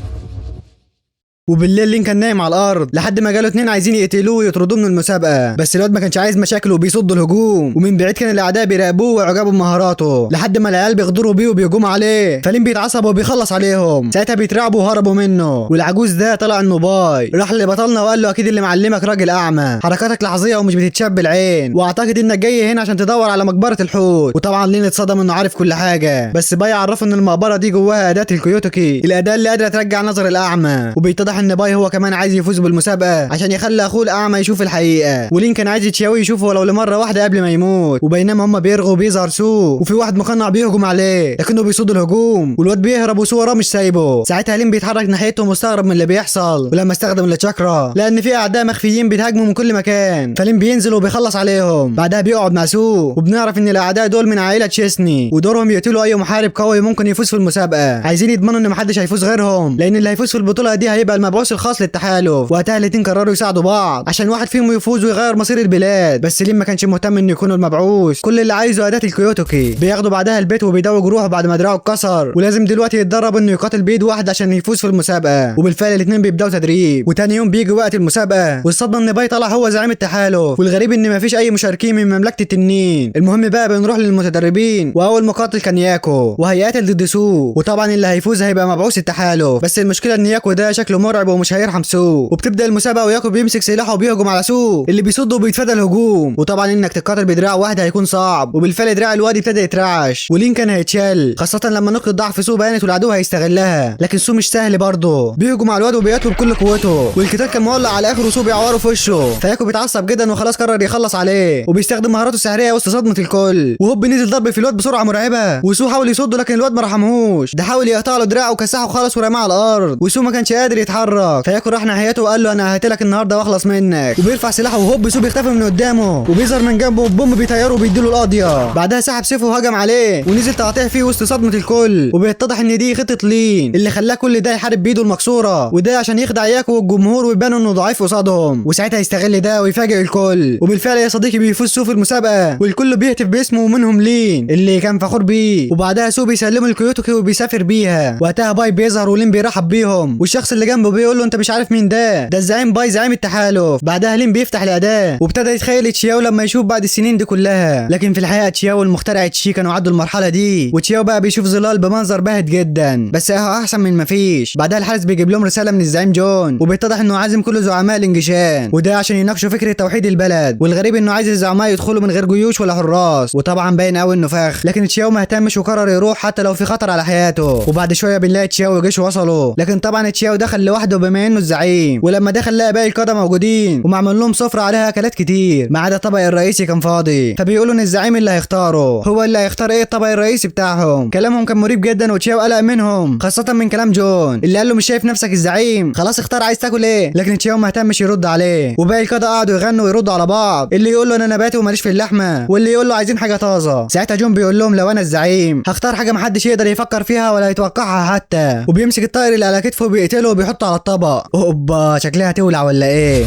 وبالليل لين كان نايم على الارض لحد ما جاله 2 عايزين يقتلوه ويطردوه من المسابقه، بس الواد ما كانش عايز مشاكل وبيصد الهجوم، ومن بعيد كان الاعداء بيراقبوه ويعجبوا بمهاراته لحد ما العيال بيغدروا بيه وبيهجموا عليه، فلين بيتعصب وبيخلص عليهم. ساعتها بيترعبوا وهربوا منه، والعجوز ده طلع انه باي، راح لبطلنا وقال له اكيد اللي معلمك راجل اعمى، حركاتك لحظيه ومش بتتشاب العين، واعتقد انك جاي هنا عشان تدور على مقبره الحوت. وطبعا لين اتصدم انه عارف كل حاجه، بس باي عرفه ان المقبره دي جواها اداه الكيوتوكي، الاداه اللي قادره ترجع نظر الاعمى. وبيتضح ان باي هو كمان عايز يفوز بالمسابقه عشان يخلي اخوه الاعمى يشوف الحقيقه، ولين كان عايز تشاوي يشوفه ولو لمره واحده قبل ما يموت. وبينما هم بيرغوا بيظهر سو، وفي واحد مقنع بيهجم عليه لكنه بيصد الهجوم، والواد بيهرب وسو وراه مش سايبه. ساعتها لين بيتحرك ناحيته مستغرب من اللي بيحصل، ولما استخدم التشاكرا لان في اعداء مخفيين بيتهاجموا من كل مكان، فلين بينزل وبيخلص عليهم. بعدها بيقعد مع سو، وبنعرف ان الاعداء دول من عائله تشيسني، ودورهم يقتلوا اي محارب قوي ممكن يفوز في المسابقه، عايزين يضمنوا ان محدش هيفوز غيرهم، لان اللي هيفوز في البطوله دي هيبقى المبعوث الخاص للتحالف. وقتها الاتنين قرروا يساعدوا بعض عشان واحد فيهم يفوز ويغير مصير البلاد، بس لين ما كانش مهتم انه يكون المبعوث، كل اللي عايزه اداه الكيوتوكي. بياخدوا بعدها البيت وبيداووا جروحه بعد ما دراعه اتكسر، ولازم دلوقتي يتدرب انه يقاتل بايد واحده عشان يفوز في المسابقه. وبالفعل الاتنين بيبداوا تدريب، وتاني يوم بيجي وقت المسابقه، والصدمه ان باي طلع هو زعيم التحالف، والغريب ان مفيش اي مشاركين من مملكه التنين. المهم بقى بنروح للمتدربين، واول مقاتل كان ياكو وهيقاتل ضد سو، وطبعا اللي هيفوز هيبقى مبعوث التحالف. بس المشكله ان ياكو ده شكله مرعب مرعب ومش هيرحم سو. وبتبدا المسابقه وياكو بيمسك سلاحه وبيهجم على سو اللي بيصد وبيتفادى الهجوم. وطبعا انك تقاتل بدراع واحد هيكون صعب، وبالفعل دراع الواد ابتدى يترعش ولين كان هيتشل، خاصه لما نقطه ضعف سو بانت والعدو هيستغلها. لكن سو مش سهل برضه، بيهجم على الواد وبيقتله بكل قوته، والقتال كان مولع على اخره وسو بيعوره في وشه. فياكو بيتعصب جدا وخلاص قرر يخلص عليه، وبيستخدم مهاراته السحريه وسط صدمه الكل. وهوب نزل ضرب في الواد بسرعه مرعبه، وسو حاول يصده لكن الواد ما رحمهوش، ده حاول يقطع له دراعه وكسحه خالص ورماه على الارض، وسو ما كانش قادر يتحرك. فياكو راح ناحيته وقال له انا هقتلك النهارده واخلص منك، وبيرفع سلاحه وهوب سو بيختفي من قدامه وبيظهر من جنبه بوم بيطيره وبيديله القاضيه. بعدها سحب سيفه وهجم عليه ونزل تقاطع فيه وسط صدمه الكل. وبيتضح ان دي خطه لين اللي خلاه كل ده يحارب بايده المكسوره، وده عشان يخدع ياكو والجمهور ويبان انه ضعيف قصادهم، وساعتها يستغل ده ويفاجئ الكل. وبالفعل يا صديقي بيفوز سو في المسابقه، والكل بيهتف باسمه ومنهم لين اللي كان فخور بيه. وبعدها سو بيسلمه لكيوتوكي وبيسافر بيها. وقتها باي بيظهر ولين بيرحب بيهم، والشخص اللي جنبه بيقول له انت مش عارف مين ده الزعيم باي زعيم التحالف. بعدها لين بيفتح الاداه وابتدى يتخيل تشياو لما يشوف بعد السنين دي كلها، لكن في الحقيقه تشياو المخترع تشي كانوا عدوا المرحله دي، وتشياو بقى بيشوف ظلال بمنظر باهت جدا بس اهو احسن من ما فيش. بعدها الحارس بيجيب لهم رساله من الزعيم جون، وبيتضح انه عازم كل زعماء الانجشان، وده عشان يناقشوا فكره توحيد البلد. والغريب انه عايز الزعماء يدخلوا من غير جيوش ولا حراس، وطبعا باين قوي انه فخ، لكن تشياو ما اهتمش وقرر يروح حتى لو في خطر على حياته. وبعد شويه بنلاقي تشياو وجيشه وصلوا، لكن طبعا تشياو دخل لوحده بما انه الزعيم. ولما دخل لقى باقي القاده موجودين ومعمول لهم سفره عليها اكلات كتير ما عدا الطبق الرئيسي كان فاضي. فبيقولوا ان الزعيم اللي هيختاره هو اللي هيختار ايه الطبق الرئيسي بتاعهم. كلامهم كان مريب جدا وتشياو قلق منهم، خاصه من كلام جون اللي قال له مش شايف نفسك الزعيم، خلاص اختار عايز تاكل ايه. لكن تشياو ما اهتمش يرد عليه، وباقي القاده قعدوا يغنوا ويردوا على بعض، اللي يقول له انا نباتي وماليش في اللحمه، واللي يقول له عايزين حاجه طازه. ساعتها جون بيقول لهم لو انا الزعيم هختار حاجه محدش يقدر يفكر فيها ولا يتوقعها حتى، وبيمسك الطائر اللي على كتفه وبيقتله وبيحطه على الطبق. اوبا شكلها تولع ولا ايه.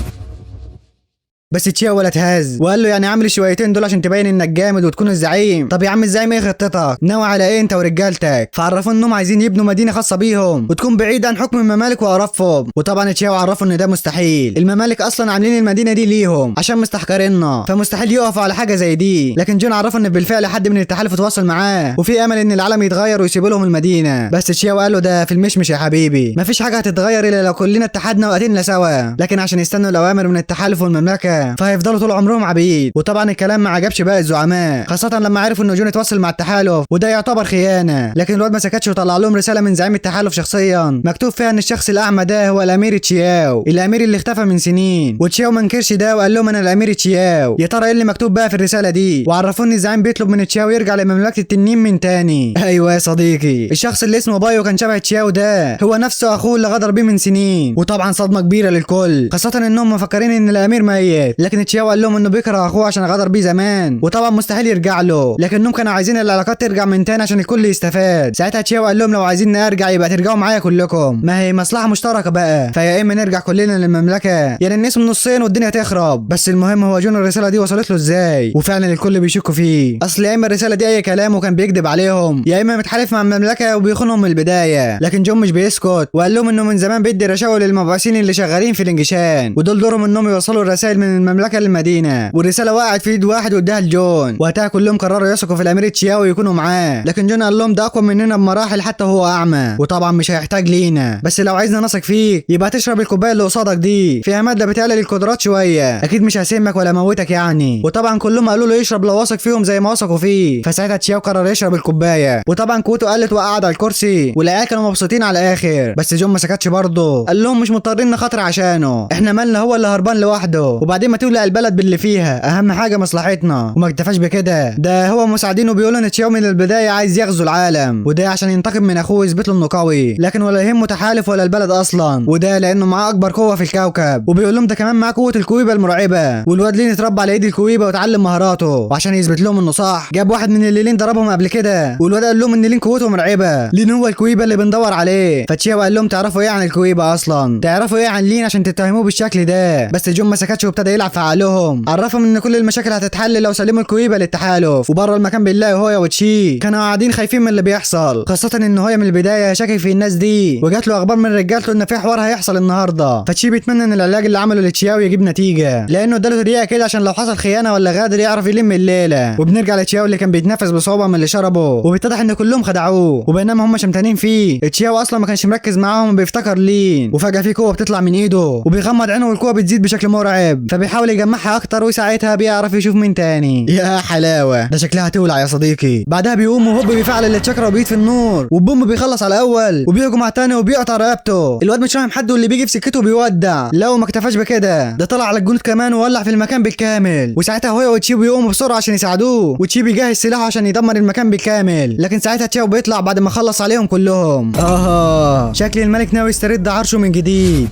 بس تشياو ولا اتهز وقال له يعني عامل الشويتين دول عشان تبين انك جامد وتكون الزعيم. طب يا عم الزعيم ايه خطتك؟ ناوي على ايه انت ورجالتك؟ فعرفوا انهم عايزين يبنوا مدينه خاصه بيهم وتكون بعيده عن حكم الممالك وقرفهم. وطبعا تشياو عرفوا ان ده مستحيل، الممالك اصلا عاملين المدينه دي ليهم عشان مستحقريننا، فمستحيل يقفوا على حاجه زي دي. لكن جون عرفوا ان بالفعل حد من التحالف اتواصل معاه وفي امل ان العالم يتغير ويسيبوا لهم المدينه. بس تشياو قال له ده في المشمش يا حبيبي، مفيش حاجه هتتغير الا لو كلنا اتحدنا وقتلنا سوا. لكن عشان يستنوا الاوامر من التحالف والمملكه فهيفضلوا طول عمرهم عبيد. وطبعا الكلام ما عجبش باقي الزعماء، خاصه لما عرفوا ان جون اتواصل مع التحالف وده يعتبر خيانه. لكن الواد ما سكتش وطلع لهم رساله من زعيم التحالف شخصيا مكتوب فيها ان الشخص الاعمى ده هو الامير تشياو، الامير اللي اختفى من سنين. وتشياو ما انكرش ده وقال لهم انا الامير تشياو. يا ترى ايه اللي مكتوب بقى في الرساله دي؟ وعرفوا ان الزعيم بيطلب من تشياو يرجع لمملكه التنين من تاني. ايوه يا صديقي، الشخص اللي اسمه بايو كان شبه تشياو ده هو نفسه اخوه اللي غدر بيه من سنين. وطبعا صدمه كبيره للكل، خاصه انهم مفكرين ان الامير ميت، لكن تشياو قال لهم انه بيكره اخوه عشان غدر بيه زمان وطبعا مستحيل يرجع له، لكنهم كانوا عايزين العلاقات ترجع من تاني عشان الكل يستفاد. ساعتها تشياو قال لهم لو عايزين ارجع يبقى ترجعوا معايا كلكم، ما هي مصلحه مشتركه بقى، فيا اما نرجع كلنا للمملكه يعني نقسم نصين والدنيا تخرب. بس المهم هو جون الرساله دي وصلت له ازاي؟ وفعلا الكل بيشكوا فيه، اصل يا اما الرساله دي اي كلام وكان بيكذب عليهم يا اما متحالف مع المملكه وبيخونهم من البدايه. لكن جون مش بيسكت وقال لهم انه من زمان بيدي رشاوى للمبعوثين اللي شغالين في الانجشان، ودول دورهم انهم يوصلوا الرسائل من المملكه للمدينه. والرساله وقعت في ايد واحد واداها لجون، وقتها كلهم قرروا يثقوا في الامير تشياو ويكونوا معاه. لكن جون قال لهم ده اقوى مننا بمراحل حتى هو اعمى، وطبعا مش هيحتاج لينا، بس لو عايزنا نثق فيك يبقى تشرب الكوبايه اللي قصادك دي، فيها ماده بتقلل القدرات شويه، اكيد مش هسمك ولا موتك يعني. وطبعا كلهم قالوا له يشرب لو واثق فيهم زي ما وثقوا فيه. فساعتها تشياو قرر يشرب الكوبايه، وطبعا كوتو قالت وقعد على الكرسي والعيال كانوا مبسوطين على الاخر. بس جون ما سكتش برضه، قال لهم مش مضطرين نخاطر عشانه، احنا مالنا هو اللي هربان لوحده، وبعدين ما تولع البلد باللي فيها، اهم حاجه مصلحتنا. وما اكتفاش بكده، ده هو مساعدينه بيقولوا ان تشياو من البدايه عايز يغزو العالم، وده عشان ينتقم من اخوه ويثبت له انه قوي، لكن ولا يهمه تحالف ولا البلد اصلا، وده لانه معاه اكبر قوه في الكوكب. وبيقول لهم ده كمان معاه قوه الكويبه المرعبه، والواد لين اتربى على ايد الكويبه وتعلم مهاراته، وعشان يثبت لهم انه صح جاب واحد من اللي لين ضربهم قبل كده، والواد قال لهم ان لين قوته مرعبه، لين هو الكويبه اللي بندور عليه. فتشياو قال لهم تعرفوا ايه عن الكويبه اصلا؟ تعرفوا ايه عن لين عشان تتهموه بالشكل ده؟ بس جون ما سكتش وابتدى بيلعب في عقلهم. عرفهم ان كل المشاكل هتتحل لو سلموا الكويبه للتحالف. وبره المكان بنلاقي هويا وتشي كانوا قاعدين خايفين من اللي بيحصل، خاصه ان هويا من البدايه شاكك في الناس دي، وجات له اخبار من رجالته ان في حوار هيحصل النهارده. فتشي بيتمنى ان العلاج اللي عمله لتشياو يجيب نتيجه، لانه اداله تريقه كده عشان لو حصل خيانه ولا غدر يعرف يلم الليله. وبنرجع لتشياو اللي كان بيتنفس بصعوبه من اللي شربه، وبيتضح ان كلهم خدعوه، وبينما هم شمتانين فيه تشياو اصلا ما كانش مركز معاهم وبيفتكر لين. وفجاه في قوه بتطلع من ايده وبيغمض عينه والقوه بتزيد بشكل مرعب، فبيحاول يجمعها اكتر وساعتها بيعرف يشوف مين تاني. يا حلاوه، ده شكلها تولع يا صديقي. بعدها بيقوم وهوب بيفعل التشاكرا وبيطفي النور، والبوم بيخلص على الاول وبيهجم على التاني وبيقطع رقبته. الواد مش فاهم حد واللي بيجي في سكته بيودع. لو ما اكتفاش بكده ده طلع على الجنود كمان وولع في المكان بالكامل. وساعتها هو وتشي بيقوموا بسرعه عشان يساعدوه، وتشي بيجهز سلاحه عشان يدمر المكان بالكامل. لكن ساعتها تشاو بيطلع بعد ما خلص عليهم كلهم. شكل الملك ناوي يسترد عرشه من جديد.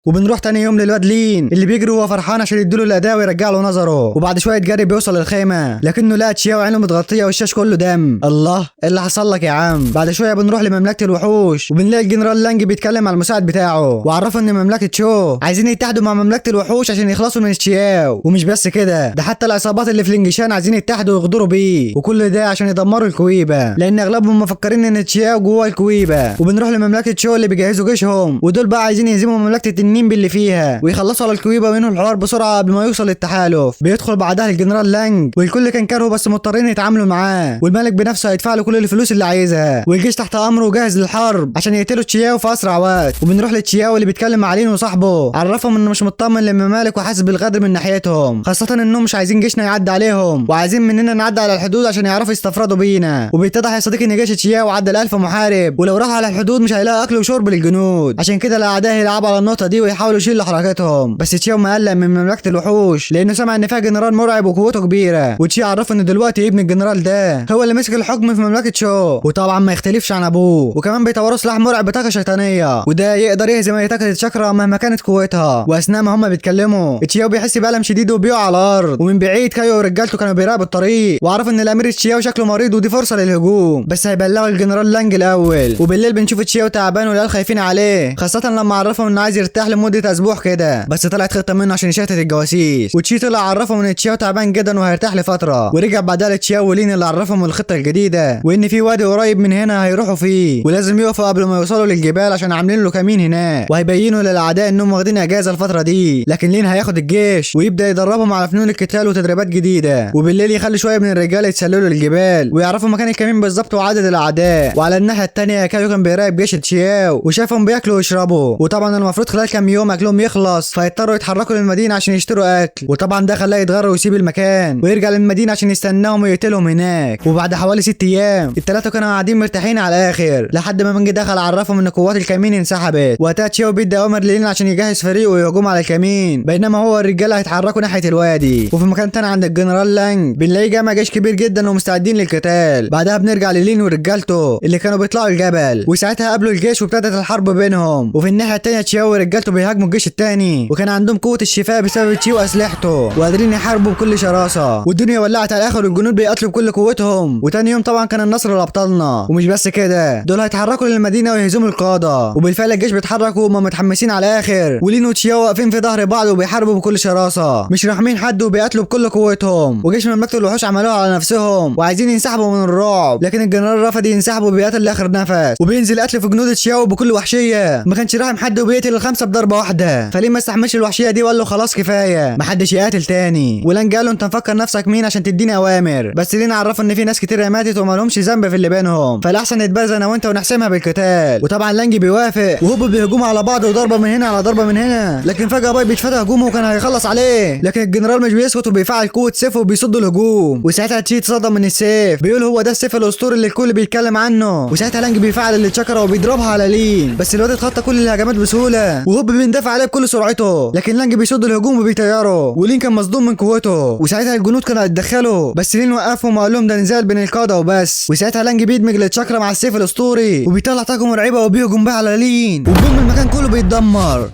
وبنروح تاني يوم للواد لين اللي بيجري وهو فرحان عشان يديله الاداه ويرجع له نظره. وبعد شويه جري بيوصل للخيمه لكنه لقى تشياو عينه متغطيه والشاش كله دم. الله، ايه اللي حصل لك يا عم؟ بعد شويه بنروح لمملكه الوحوش وبنلاقي الجنرال لانج بيتكلم مع المساعد بتاعه وعرفه ان مملكه شو عايزين يتحدوا مع مملكه الوحوش عشان يخلصوا من تشياو. ومش بس كده، ده حتى العصابات اللي في لينجشان عايزين يتحدوا ويغدروا بيه، وكل ده عشان يدمروا الكويبه لان اغلبهم مفكرين ان تشياو جوه الكويبه. وبنروح لمملكه شو اللي بيجهزوا جيشهم، ودول بقى عايزين يهزموا مملكه التنين باللي فيها ويخلصوا على الكويبه وينهوا الحوار بسرعه قبل ما يوصل للتحالف. بيدخل بعدها الجنرال لانج والكل كان كارهه بس مضطرين يتعاملوا معاه، والملك بنفسه هيدفع له كل الفلوس اللي عايزها، والجيش تحت امره وجاهز للحرب عشان يقتلوا تشياو في اسرع وقت. وبنروح لتشياو اللي بيتكلم مع لين وصاحبه، عرفهم انه مش مطمن للممالك وحاسس بالغدر من ناحيتهم، خاصه انهم مش عايزين جيشنا يعدي عليهم وعايزين مننا نعدي على الحدود عشان يعرفوا يستفردوا بينا. وبيتضح يا صديقي ان جيش تشياو عدى ال1000 محارب، ولو راح على الحدود مش هيلاقي اكل وشرب للجنود، عشان كده الاعداء يلعبوا على النقطه دي ويحاولوا يشيلوا حركتهم. بس تشياو مقلق من مملكه الوحوش لانه سمع ان فيها جنرال مرعب وقوته كبيره، وتشي عرفه ان دلوقتي ابن الجنرال ده هو اللي مسك الحكم في مملكه شو، وطبعا ما يختلفش عن ابوه. وكمان بيطوروا سلاح مرعب بطاقه شيطانيه، وده يقدر يهزم اي طاقه تشاكرا مهما كانت قوتها. واثناء ما هم بيتكلموا تشياو بيحس بألم شديد وبيقع على الارض، ومن بعيد كايو ورجالته كانوا بيراقبوا الطريق وعرفوا ان الامير تشياو شكله مريض ودي فرصه للهجوم، بس هيبلغوا الجنرال لانج الاول. وبالليل بنشوف تشياو تعبان والعيال خايفين عليه، خاصه لما عرفهم انه عايز يرتاح لمده اسبوع كده، بس طلعت خطه منه عشان يشتت الجواسيس. وتشي طلع عرفهم ان تشياو تعبان جدا وهيرتاح لفتره، ورجع بعدها لتشياو ولين اللي عرفهم الخطه الجديده وان في وادي قريب من هنا هيروحوا فيه ولازم يقفوا قبل ما يوصلوا للجبال عشان عاملين له كمين هناك، وهيبينوا للاعداء انهم واخدين اجازه الفتره دي. لكن لين هياخد الجيش ويبدا يدربهم على فنون القتال وتدريبات جديده، وبالليل يخلي شويه من الرجاله يتسللوا للجبال ويعرفوا مكان الكمين بالظبط وعدد الاعداء. وعلى الناحيه الثانيه كايو كان بيراقب جيش تشياو وشافهم بياكلوا ويشربوا، وطبعا المفروض خلال كام يوم اكلهم يخلص فيضطروا يتحركوا للمدينه عشان يشتروا اكل، وطبعا ده خلاه يتغير ويسيب المكان ويرجع للمدينه عشان يستناهم ويقتلهم هناك. وبعد حوالي 6 ايام الثلاثه كانوا قاعدين مرتاحين على الاخر لحد ما منجي دخل عرفهم ان قوات الكمين انسحبت، وقتها تشياو بيدي اوامر لين عشان يجهز فريقه ويهجم على الكمين، بينما هو والرجاله هيتحركوا ناحيه الوادي. وفي مكان تاني عند الجنرال لانج بنلاقيه جمع جيش كبير جدا ومستعدين للقتال. بعدها بنرجع للين ورجالته اللي كانوا بيطلعوا الجبل، وساعتها قابلوا الجيش وابتدت الحرب بينهم. وفي الناحيه الثانيه تشياو ورجالته بيهاجموا الجيش الثاني، وكان عندهم قوه الشفاء بسبب تشياو واسلحته وقادرين يحاربوا بكل شراسه، والدنيا ولعت على الاخر والجنود بيقتلوا بكل قوتهم. وتاني يوم طبعا كان النصر لابطالنا. ومش بس كده، دول هيتحركوا للمدينه ويهزموا القاده، وبالفعل الجيش بيتحركوا وهم متحمسين على الاخر، ولين وتشياو واقفين في ظهر بعض وبيحاربوا بكل شراسه مش راحمين حد وبيقتلوا بكل قوتهم. وجيش مملكه الوحوش عملوها على نفسهم وعايزين ينسحبوا من الرعب، لكن الجنرال رفض ينسحب وبيقتل لاخر نفس، وبينزل قتل في جنود تشياو بكل وحشيه، ما كانش راحم حد وبيقتل الخمسه بضربه واحده. فليه ما استحملش الوحشيه دي وقال له خلاص كفايه محدش يقاتل تاني. ولان قال له انت مفكر نفسك مين عشان تديني اوامر؟ بس لين عرفه ان في ناس كتير ماتت وما لهمش ذنب في اللي بينهم، فالاحسن نتبازى انا وانت ونحسمها بالقتال. وطبعا لانجي بيوافق وهوب بيهجموا على بعض وضربه من هنا على ضربه من هنا، لكن فجاه باي بيتفتح هجومه وكان هيخلص عليه، لكن الجنرال مش بيسكت وبيفعل قوه سيفه وبيصد الهجوم. وساعتها تشي اتصدم من السيف، بيقول هو ده السيف الاسطوري اللي الكل بيتكلم عنه. وساعتها لانجي بيفعل اللي تشاكرا وبيضربها على لين، بس الواد اتخطى كل الهجمات بسهوله وهوب بيندفع عليه بكل سرعته، لكن لانجي بيصد الهجوم وبيطيره، ولين كان مصدوم من قوته. وساعتها الجنود كانوا هيتدخلوا بس لين وقفهم وقال لهم ده نزال بين القاده وبس. وساعتها لانجي بيدمج التشاكرا مع السيف الاسطوري وبيطلع طاقه مرعبه وبيهجم بيها على لين، وبوم المكان كله بيتدمر.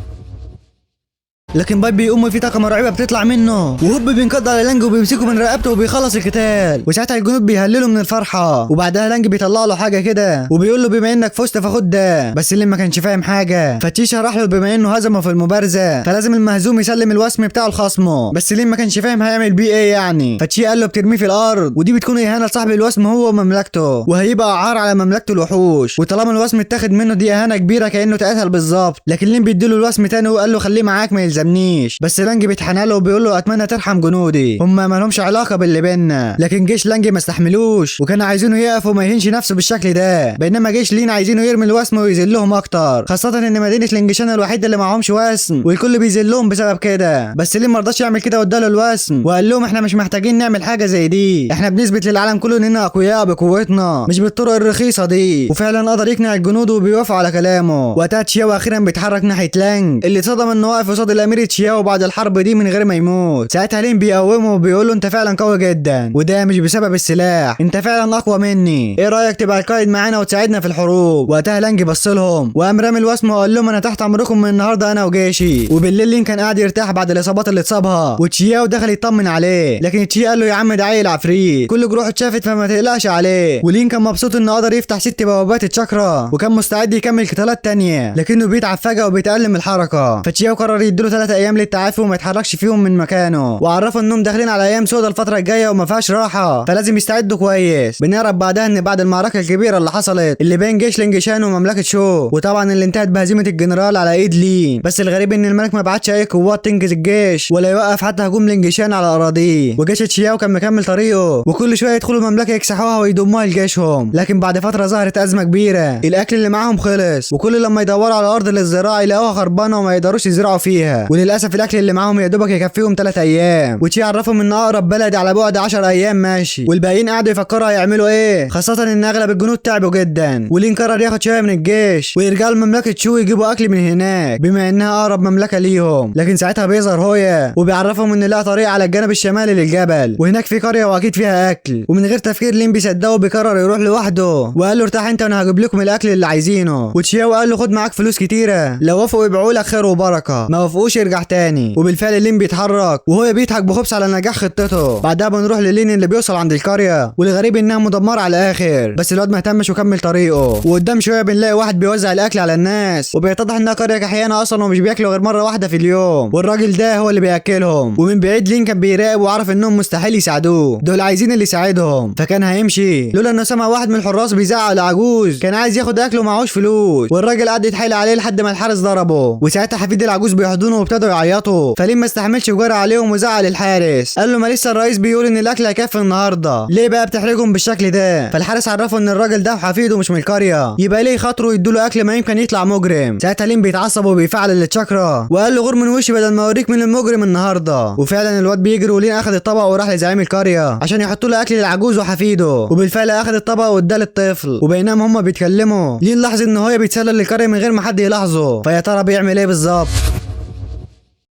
لكن باي بيقوم في طاقه مرعبه بتطلع منه، وهوب بينقض على لانج وبيمسكه من رقبته وبيخلص القتال. وساعتها الجنود بيهللوا من الفرحه، وبعدها لانج بيطلع له حاجه كده وبيقول له بما انك فزت فخد ده. بس اللي ما كانش فاهم حاجه، فتشي شرح له بما انه هزمه في المبارزه فلازم المهزوم يسلم الوسم بتاعه لخصمه. بس اللي ما كانش فاهم هيعمل بيه ايه يعني، فتشي قال له بترميه في الارض، ودي بتكون اهانه لصاحب الوسم هو ومملكته، وهيبقى عار على مملكته الوحوش، وطالما الوسم اتاخد منه دي اهانه كبيره كانه اتقتل بالظبط. لكن لين بيديله الوسم تاني وقال له خليه معاك ما يلزمنيش. بس لانج بيتحنى له وبيقول له اتمنى ترحم جنودي، هم ما لهمش علاقه باللي بينا. لكن جيش لانج ما استحملوش وكانوا عايزينه يقف وما يهينش نفسه بالشكل ده، بينما جيش لين عايزينه يرمي الوسم ويذلهم اكتر، خاصه ان مدينه لينجشان الوحيده اللي معهمش وسم والكل بيذلهم بسبب كده. بس لين ما رضاش يعمل كده واداله الوسم وقال لهم احنا مش محتاجين نعمل حاجه زي دي، احنا بنثبت للعالم كله اننا اقوياء بقوتنا مش بالطرق الرخيصه دي. وفعلا قدر يقنع الجنود وبيوافقوا على كلامه. وقتها تشياو اخيرا بيتحرك ناحيه لانج اللي اتصدم انه واقف قصاد الامير تشياو بعد الحرب دي من غير ما يموت. ساعتها لين بيقومه وبيقول له انت فعلا قوي جدا، وده مش بسبب السلاح، انت فعلا اقوى مني، ايه رايك تبقى القائد معانا وتساعدنا في الحروب؟ وقتها لانج بص لهم وقام رامي الوسم وقال لهم انا تحت امركم من النهارده انا وجيشي. وبالليل لين كان قاعد يرتاح بعد الاصابات اللي اتصابها، وتشياو دخل يطمن عليه، لكن تشي قال له يا عم ده عيل عفريت كل جروحه اتشافت فما تقلقش عليه. ولين كان مبسوط انه قدر يفتح 6 بوابات الشاكرا وكان مستعد يكمل قتالات تانية، لكنه بيتعب فجأة وبيتألم الحركة. فتشياو قرر يديله 3 ايام للتعافي وما يتحركش فيهم من مكانه، وعرفه انهم داخلين على ايام سودة الفترة الجاية وما فيهاش راحة فلازم يستعدوا كويس. بنعرف بعدها ان بعد المعركة الكبيرة اللي حصلت اللي بين جيش لينجشان ومملكة شو، وطبعا اللي انتهت بهزيمة الجنرال على ايد لين، بس الغريب ان الملك ما بعتش اي قوات تنقذ الجيش ولا يوقف حتى هجوم لينجشان على اراضيه، وجيش تشياو كان مكمل طريقه وكل شوية يدخلوا المملكة يكسحوها ويضموها لجيشهم. لكن بعد فترة ظهرت ازمة كبيرة، الاكل اللي معاهم خلص وكل لما يدوروا على ارض للزراعة يلاقوها خربانة وما يقدروش يزرعوا فيها، وللاسف الاكل اللي معاهم يا دوبك يكفيهم 3 ايام. وتشي عرفهم ان اقرب بلد على بعد 10 ايام ماشي، والباقيين قعدوا يفكروا هيعملوا ايه، خاصة ان اغلب الجنود تعبوا جدا. ولين قرر ياخد شوية من الجيش ويرجعوا لمملكة شو يجيبوا اكل من هناك بما انها اقرب مملكة ليهم. لكن ساعتها بيظهر هويا وبيعرفهم ان لها طريق على الجانب الشمالي للجبل وهناك في قرية واكيد فيها اكل. ومن غير تفكير لين بيصدقه بيقرر يروح لوحده وقال له ارتاح انت وانا هجيب لكم الاكل اللي عايزينه. وتشياو قال له خد معاك فلوس كتيرة، لو وافقوا يبيعوا لك خير وبركة، ما وافقوش يرجع تاني. وبالفعل لين بيتحرك وهو بيضحك بخبث على نجاح خطته. بعدها بنروح للين اللي بيوصل عند القرية، والغريب انها مدمرة على الاخر، بس الواد ما اهتمش وكمل طريقه. وقدام شوية بنلاقي واحد بيوزع الاكل على الناس، وبيتضح انها قرية كحيانة اصلا ومش بياكلوا غير مرة واحدة في اليوم، والراجل ده هو اللي بياكلهم. ومن بعيد لين كان بيراقب وعرف انهم مستحيل يساعدوه، دول عايزين اللي يساعدهم، فكان هيمشي لولا انه سمع واحد من الحراس بيزعق لعجوز كان عايز ياخد اكله ومعهوش فلوس، والراجل قعد يتحايل عليه لحد ما الحارس ضربه. وساعتها حفيد العجوز بيحضنه وابتدوا يعيطوا، فلين ما استحملش وجرى عليهم وزعق للحارس قال له ما لسه الرئيس بيقول ان الاكل هيكفي النهارده، ليه بقى بتحرجهم بالشكل ده؟ فالحارس عرفه ان الراجل ده وحفيده مش من القريه، يبقى ليه خاطره يدوا له اكل ما يمكن يطلع مجرم. ساعتها لين بيتعصب وبيفعل التشاكرا وقال له غور من وشي بدل ما اوريك من المجرم النهارده. وفعلا الواد بيجري ولين اخذ الطبق وراح لزعيم القريه عشان يحطوا له اكل للعجوز وحفيده، وبالفعل اخذ الطبق واداه للطفل. وبينما هما بيتكلموا لين لاحظ ان هو بيتسلل للقريه من غير ما حد يلاحظه، فيا ترى بيعمل ايه بالظبط؟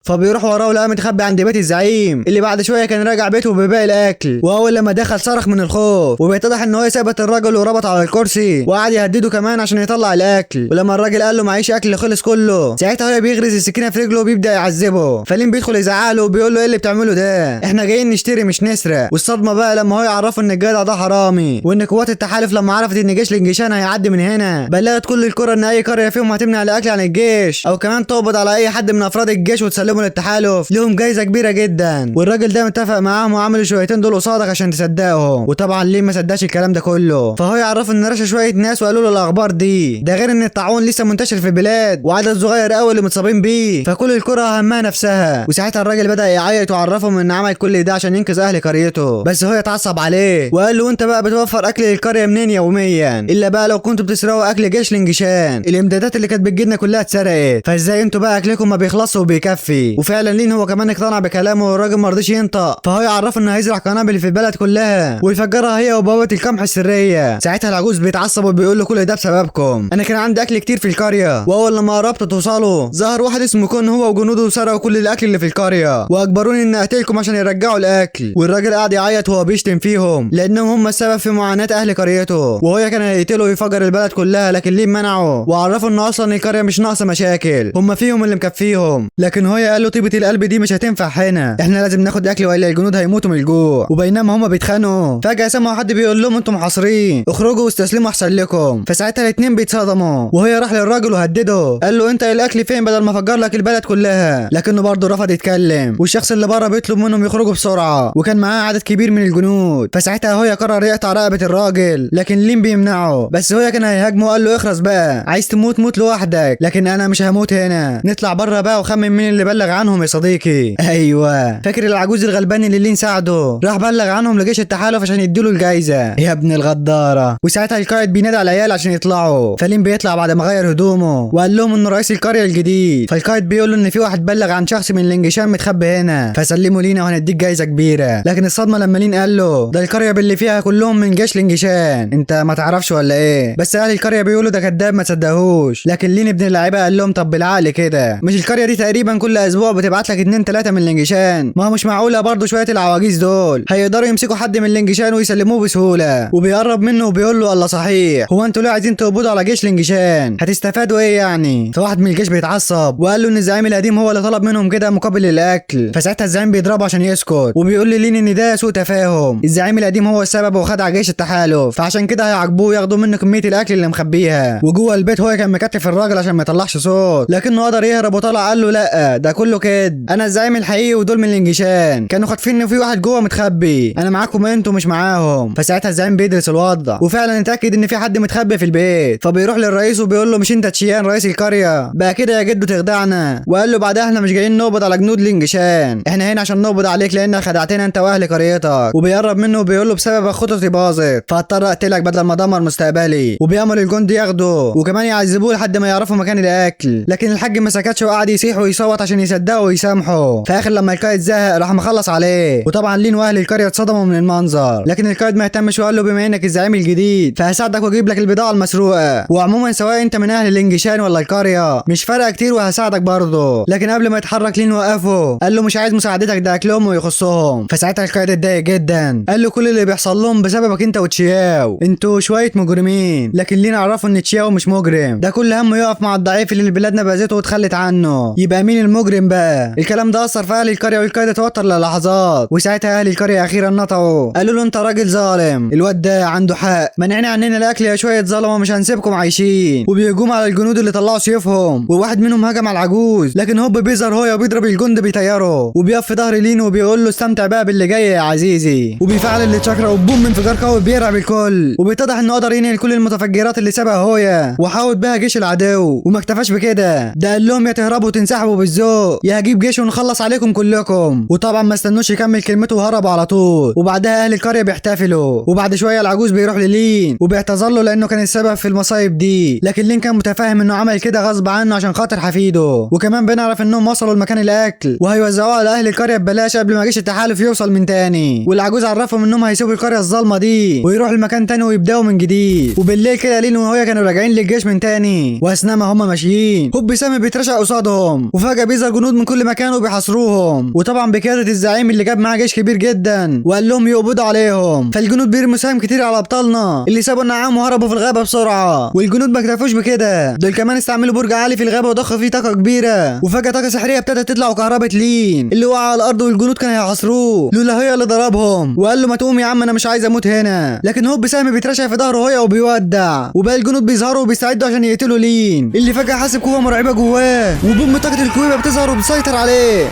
فبيروح وراه ولقى متخبي عند بيت الزعيم اللي بعد شويه كان راجع بيته بباقي الاكل، واول لما دخل صرخ من الخوف، وبيتضح ان هو ثبت الراجل وربط على الكرسي وقعد يهدده كمان عشان يطلع الاكل. ولما الراجل قال له معيش اكل خلص كله، ساعتها هو بيغرز السكينه في رجله وبيبدا يعذبه. فلين بيدخل يزعق له وبيقول له ايه اللي بتعمله ده، احنا جايين نشتري مش نسرق. والصدمه بقى لما هو يعرفه ان الجدع ده حرامي، وان قوات التحالف لما عرفت ان جيش لينجشان هيعدي من هنا بلغت كل القرى ان اي قريه فيهم هتمنع الاكل عن الجيش او كمان تقبض على اي حد من افراد الجيش وتسلمه للتحالف لهم جايزه كبيره جدا. والراجل ده متفق معاهم وعمل شويتين دول قصادك عشان تصدقهم. وطبعا ليه ما صدقش الكلام ده كله، فهو يعرف ان رشا شويه ناس وقالوا له الاخبار دي، ده غير ان الطاعون لسه منتشر في البلاد وعدد صغير قوي اللي متصابين بيه، فكل القرى همها نفسها. وساعتها الراجل بدا يعيط وعرفهم ان عمل كل ده عشان ينقذ اهل قريته، بس هو اتعصب عليه وقال له انت بقى بتوفر اكل للقريه منين يوميا، الا بقى لو كنتوا بتسرقوا اكل جيش لينجشان، الامدادات اللي كانت بتجيلنا كلها اتسرقت، فازاي انتوا بقى اكلكم ما بيخلصش وبيكفي. وفعلا لين هو كمان اقتنع بكلامه والراجل ما رضيش ينطق، فهو يعرف انه هيزرع قنابل في البلد كلها ويفجرها هي وبوابه القمح السريه. ساعتها العجوز بيتعصب وبيقول له كل ده بسببكم، انا كان عندي اكل كتير في القريه، واول لما قربت توصلوا ظهر واحد اسمه كون هو وجنوده وسرقوا كل الاكل اللي في القريه واجبروني ان اقتلكم عشان يرجعوا الاكل. والراجل قاعد يعيط وهو بيشتم فيهم لانهم هم السبب في معاناه اهل قريته، وهو كان هيقتله ويفجر البلد كلها، لكن ليه منعه وعرفوا ان اصلا القريه مش ناقصه مشاكل، هم فيهم اللي مكفيهم. لكن هو هويا قال له طيبة القلب دي مش هتنفع هنا، احنا لازم ناخد اكل والا الجنود هيموتوا من الجوع. وبينما هما بيتخانقوا فجأة سمعوا حد بيقول لهم انتم محاصرين، اخرجوا واستسلموا احسن لكم. فساعتها الاتنين بيتصدموا، وهي راح للراجل وهدده قال له انت الاكل فين بدل ما افجر لك البلد كلها، لكنه برضه رفض يتكلم. والشخص اللي بره بيطلب منهم يخرجوا بسرعة، وكان معاه عدد كبير من الجنود. فساعتها هويا قرر يقطع رقبة الراجل، لكن لين بيمنعه. بس هويا كان هيهاجمه وقال له اخرس بقى، عايز تموت موت لوحدك، لكن انا مش هموت هنا. نطلع بره بقى وخمن مين اللي بلغ عنهم يا صديقي. ايوه فاكر العجوز الغلبان اللي لين ساعده، راح بلغ عنهم لجيش التحالف عشان يديله الجايزة يا ابن الغدارة. وساعتها القائد بينادي على العيال عشان يطلعوا، فلين بيطلع بعد ما غير هدومه وقال لهم انه رئيس القرية الجديد. فالقائد بيقول له ان في واحد بلغ عن شخص من الانجشان متخبي هنا، فسلموا لينا وهنديك جايزة كبيرة. لكن الصدمة لما لين قال له ده القرية باللي فيها كلهم من جيش الانجشان، انت ما تعرفش ولا ايه؟ بس اهل القرية بيقولوا ده كداب ما تصدقوش. لكن لين ابن اللعيبة قال لهم طب بالعقل كده، مش القرية دي تقريبا كل اسبوع بتبعت لك 2 3 من الانجشان؟ ما هو مش معقولة برضه شوية العواجيز دول هيقدروا يمسكوا حد من الانجشان ويسلموه بسهولة. وبيقرب منه وبيقول له الله صحيح، هو انتوا ليه عايزين تقبضوا على جيش الانجشان؟ هتستفادوا ايه يعني؟ فواحد من الجيش بيتعصب وقال له ان الزعيم القديم هو اللي طلب منهم كده مقابل الاكل. فساعتها الزعيم بيضربه عشان يسكت، وبيقول لي لين ان ده سوء تفاهم، الزعيم القديم هو السبب وخدع جيش التحالف، فعشان كده هيعاقبوه وياخدوا منه كميه الاكل اللي مخبيها. وجوه البيت هو كان مكتف الراجل عشان ما يطلعش صوت، لكنه قدر يهرب وطلع قال له لا ده كله كده، انا الزعيم الحقيقي ودول من الانجشان كانوا خاطفين ان في واحد جوه متخبي، انا معاكم انتوا مش معاهم. فساعتها الزعيم بيدرس الوضع وفعلا اتاكد ان في حد متخبي في البيت، فبيروح للرئيس وبيقول له مش انت تشيان رئيس القريه بقى كده يا جدو تخدعنا؟ وقال له بعدها احنا مش جايين نقبض على جنود الانجشان، احنا هنا عشان نقبض عليك لانك خدعتنا انت واهل قريتك. وبيقرب منه وبيقول له بسبب خطتي باظت فاضطر اقتلك بدل ما ادمر مستقبلي. وبيامر الجندي ياخده وكمان يعذبوه لحد ما يعرفوا مكان الاكل، لكن الحاج ما سكتش وقعد يصيح ويصوت عشان يصدقه ويسامحه. في اخر لما القائد زهق راح مخلص عليه، وطبعا لين واهل القريه اتصدموا من المنظر، لكن القائد ما اهتمش وقال له بما انك الزعيم الجديد فهساعدك واجيب لك البضاعه المسروقه، وعموما سواء انت من اهل الانجشان ولا القريه مش فارقه كتير وهساعدك برضه. لكن قبل ما يتحرك لين وقفه قال له مش عايز مساعدتك ده اكلهم ويخصهم. فساعتها القائد اتضايق جدا قال له كل اللي بيحصل لهم بسببك انت وتشياو، انتوا شويه مجرمين. لكن لين عرفوا ان تشياو مش مجرم، ده كل همه يقف مع الضعيف اللي بلادنا باذته واتخلت عنه، يبقى مين المجرم بقى؟ الكلام ده اثر في اهل القريه والقائد اتوتر للحظات. وساعتها اهل القريه اخيرا نطقوا قالوا له انت راجل ظالم، الواد ده عنده حق، منعنا عننا الاكل يا شويه ظلمه مش هنسيبكم عايشين. وبيهجموا على الجنود اللي طلعوا سيوفهم، وواحد منهم هجم على العجوز، لكن هوب بيظهر هو وبيضرب الجند بيطيره، وبيقف في ظهر لين وبيقول له استمتع بقى باللي جاي يا عزيزي. وبيفعل اللي تشاكرا وبوم انفجار قوي بيرعب الكل، وبيتضح انه قدر ينهي كل المتفجرات اللي سابها هويا وحاوط بها جيش العدو. وما اكتفاش بكده، ده قال لهم يا تهربوا وتنسحبوا بالذوق يا هجيب جيش ونخلص عليكم كلكم. وطبعا ما استنوش يكمل كلمته وهربوا على طول. وبعدها اهل القريه بيحتفلوا، وبعد شويه العجوز بيروح للين وبيعتذر له لانه كان السبب في المصايب دي، لكن لين كان متفاهم انه عمل كده غصب عنه عشان خاطر حفيده. وكمان بنعرف انهم وصلوا لمكان الاكل وهيوزعوه على اهل القريه ببلاش قبل ما جيش التحالف يوصل من تاني. والعجوز عرفهم انهم هيسيبوا القريه الظالمه دي ويروحوا لمكان تاني ويبداوا من جديد. وبالليل كده لين وهويا كانوا راجعين للجيش من تاني، واثناء ما هم ماشيين هوب سامي بيترشق قصادهم، وفجاه بيظهر جنود من كل مكان وبيحاصروهم، وطبعا بقياده الزعيم اللي جاب معاه جيش كبير جدا وقال لهم يقبضوا عليهم. فالجنود بيرموا سهم كتير على ابطالنا اللي سابوا النعام وهربوا في الغابه بسرعه. والجنود ما اكتفوش بكده، دول كمان استعملوا برج عالي في الغابه وضخوا فيه طاقه كبيره، وفجاه طاقه سحريه ابتدت تطلع وكهربت لين اللي وقع على الارض، والجنود كانوا هيحاصروه لولا هي اللي ضربهم وقال له ما تقوم يا عم انا مش عايز اموت هنا. لكن هوب سهم بيترشق في ظهره هي وبيودع، وباقي الجنود بيظهروا وبيستعدوا عشان يقتلوا لين اللي فجاه حاسس بقوه مرعبه جواه، وبوم طاقه الكويبه بتظهر وبتسيطر عليه.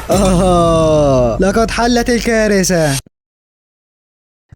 لقد حلت الكارثه.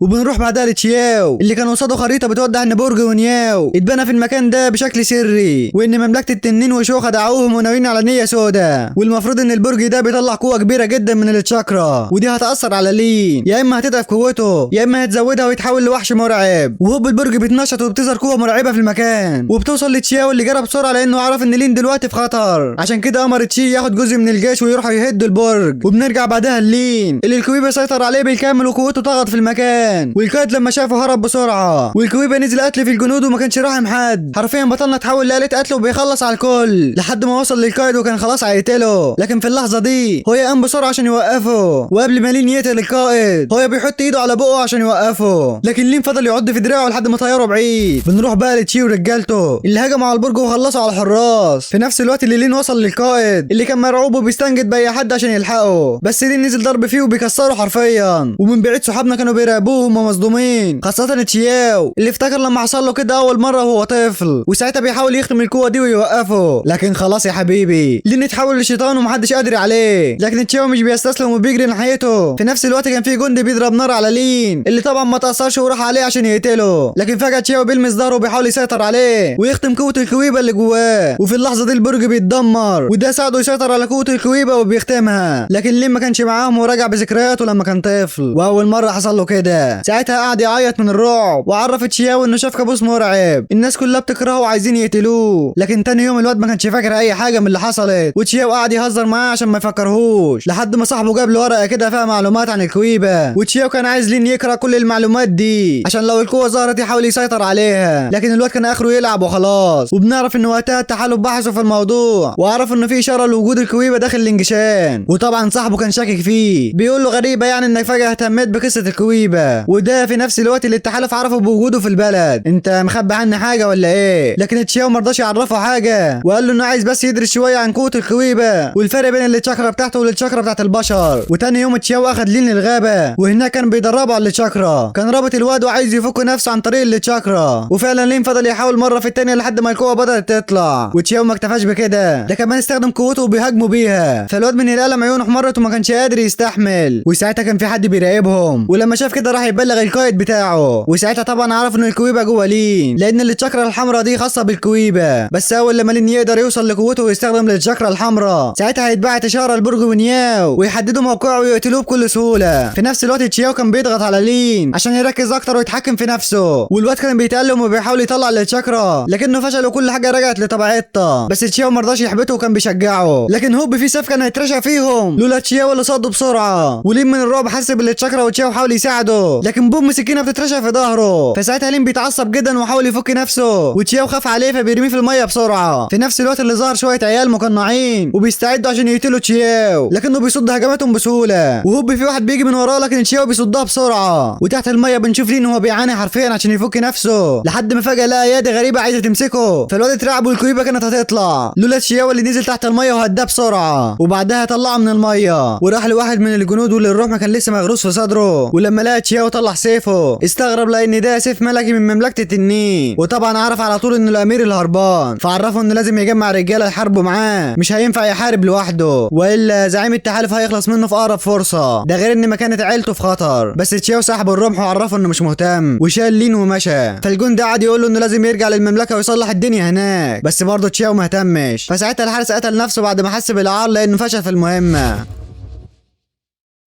وبنروح بعدها لتشياو اللي كان قصاده خريطه بتوضح ان برج ونياو اتبنى في المكان ده بشكل سري، وان مملكه التنين وشو خدعوهم وناويين على نيه سودا، والمفروض ان البرج ده بيطلع قوه كبيره جدا من التشاكرا، ودي هتاثر على لين يا اما هتضعف قوته يا اما هتزودها ويتحول لوحش مرعب. وهوب البرج بيتنشط وبتظهر قوه مرعبه في المكان، وبتوصل لتشياو اللي جرى بسرعه لانه عرف ان لين دلوقتي في خطر، عشان كده امر تشي ياخد جزء من الجيش ويروحوا يهدوا البرج. وبنرجع بعدها لين اللي الكويبه سيطر عليه بالكامل وقوته طغت في المكان، مكان، والقائد لما شافه هرب بسرعه، والكويبه نزل قتل في الجنود وما كانش راحم حد. حرفيا بطلنا اتحول لآلة قتل وبيخلص على الكل لحد ما وصل للقائد وكان خلاص هيقتله. لكن في اللحظه دي هو قام بسرعه عشان يوقفه، وقبل ما لين يقتل القائد هو بيحط ايده على بقه عشان يوقفه، لكن لين فضل يعض في دراعه لحد ما طيره بعيد. بنروح بقى لتشي ورجالته اللي هجموا على البرج وخلصوا على الحراس في نفس الوقت اللي لين وصل للقائد اللي كان مرعوب وبيستنجد باي حد عشان يلحقه، بس لين نزل ضرب فيه وبيكسره حرفيا. ومن بعيد صحابنا كانوا بيراقبوه وهم مصدومين، خاصه تشياو اللي افتكر لما حصل له كده اول مره وهو طفل، وساعتها بيحاول يختم القوه دي ويوقفه، لكن خلاص يا حبيبي لين اتحول لشيطان ومحدش قادر عليه. لكن تشياو مش بيستسلم وبيجري ناحيته. في نفس الوقت كان في جندي بيضرب نار على لين اللي طبعا ما تاثرش وراح عليه عشان يقتله، لكن فجاه تشياو بيلمس ظهره وبيحاول يسيطر عليه ويختم قوه الكويبه اللي جواه. وفي اللحظه دي البرج بيتدمر، وده ساعده يسيطر على قوه الكويبه وبيختمها. لكن لين ما كانش معاهم ورجع بذكرياته لما كان طفل، واول مره حصل له كده ساعتها قعد يعيط من الرعب، وعرف تشياو انه شاف كابوس مرعب الناس كلها بتكرهه وعايزين يقتلوه. لكن تاني يوم الواد ما كانش فاكر اي حاجه من اللي حصلت، وتشياو قعد يهزر معاه عشان ما يفكرهوش لحد ما صاحبه جاب له ورقه كده فيها معلومات عن الكويبه، وتشياو كان عايز لين يقرا كل المعلومات دي عشان لو القوه ظهرت يحاول يسيطر عليها. لكن الواد كان اخره يلعب وخلاص. وبنعرف ان وقتها التحالف بحثوا في الموضوع وعرف انه في اشاره لوجود الكويبه داخل الانجشان، وطبعا صاحبه كان شاكك فيه، بيقول له غريبه يعني انك فجاه اهتميت بقصه الكويبه، وده في نفس الوقت اللي التحالف عرفوا بوجوده في البلد، انت مخبي عني حاجه ولا ايه؟ لكن تشياو ما رضاش يعرفه حاجه، وقال له انه عايز بس يدرس شويه عن قوه الكويبه والفرق بين التشاكرا بتاعته والتشاكرا بتاعت البشر. وتاني يوم تشياو اخد لين الغابه، وهناك كان بيدربه على التشاكرا، كان رابط الواد وعايز يفك نفسه عن طريق التشاكرا. وفعلا لين فضل يحاول مره في الثانيه لحد ما القوه بدات تطلع، وتشياو ما اكتفاش بكده، ده كمان استخدم قوته وبيهاجموا بيها، فالواد من الالم عيونه احمرت وما كانش قادر يستحمل. وساعتها كان في حد بيراقبهم، ولما شاف كده راح يبلغ القائد بتاعه، وساعتها طبعا عرف ان الكويبه جوه لين، لان التشاكرا الحمراء دي خاصه بالكويبه، بس اول لما لين يقدر يوصل لقوته ويستخدم التشاكرا الحمراء ساعتها هيتبعت اشاره لبرج ونياو ويحددوا موقعه ويقتلوه بكل سهوله. في نفس الوقت تشياو كان بيضغط على لين عشان يركز اكتر ويتحكم في نفسه، والواد كان بيتألم وبيحاول يطلع التشاكرا لكنه فشل وكل حاجه رجعت لطبيعتها. بس تشياو ما رضاش يحبطه وكان بيشجعه، لكن هوب في سيف كان هيترشق فيهم لولا تشياو اللي صده بسرعه، ولين من الرعب حس بالتشاكرا وتشياو حاول يساعده، لكن بوم سكينه بتترشق في ظهره، فساعتها لين بيتعصب جدا وحاول يفك نفسه، وتشياو خاف عليه فبيرميه في الميه بسرعه. في نفس الوقت اللي ظهر شويه عيال مقنعين وبيستعدوا عشان يقتلوا تشياو، لكنه بيصد هجماتهم بسهوله، وهوب في واحد بيجي من وراه لكن تشياو بيصدها بسرعه. وتحت الميه بنشوف لين وهو بيعاني حرفيا عشان يفك نفسه لحد ما فجاه لقى يد غريبه عايزه تمسكه، فالواد اترعب والكويبه كانت هتطلع لولا تشياو اللي نزل تحت الميه وهداه بسرعه، وبعدها طلعه من الميه وراح لواحد من الجنود واللي الروح ما كان لسه مغروس في صدره. ولما لقى تشياو طلع سيفه استغرب لان ده سيف ملكي من مملكه التنين، وطبعا عرف على طول ان الامير الهربان، فعرفه انه لازم يجمع رجاله يحاربوا معاه، مش هينفع يحارب لوحده والا زعيم التحالف هيخلص منه في اقرب فرصه، ده غير ان مكانه عيلته في خطر. بس تشياو سحب الرمح وعرفه انه مش مهتم وشال لين ومشى، فالجندي قعد يقول له انه لازم يرجع للمملكه ويصلح الدنيا هناك، بس برضه تشياو ما اهتمش، فساعتها الحارس قتل نفسه بعد ما حس بالعار لانه فشل في المهمه.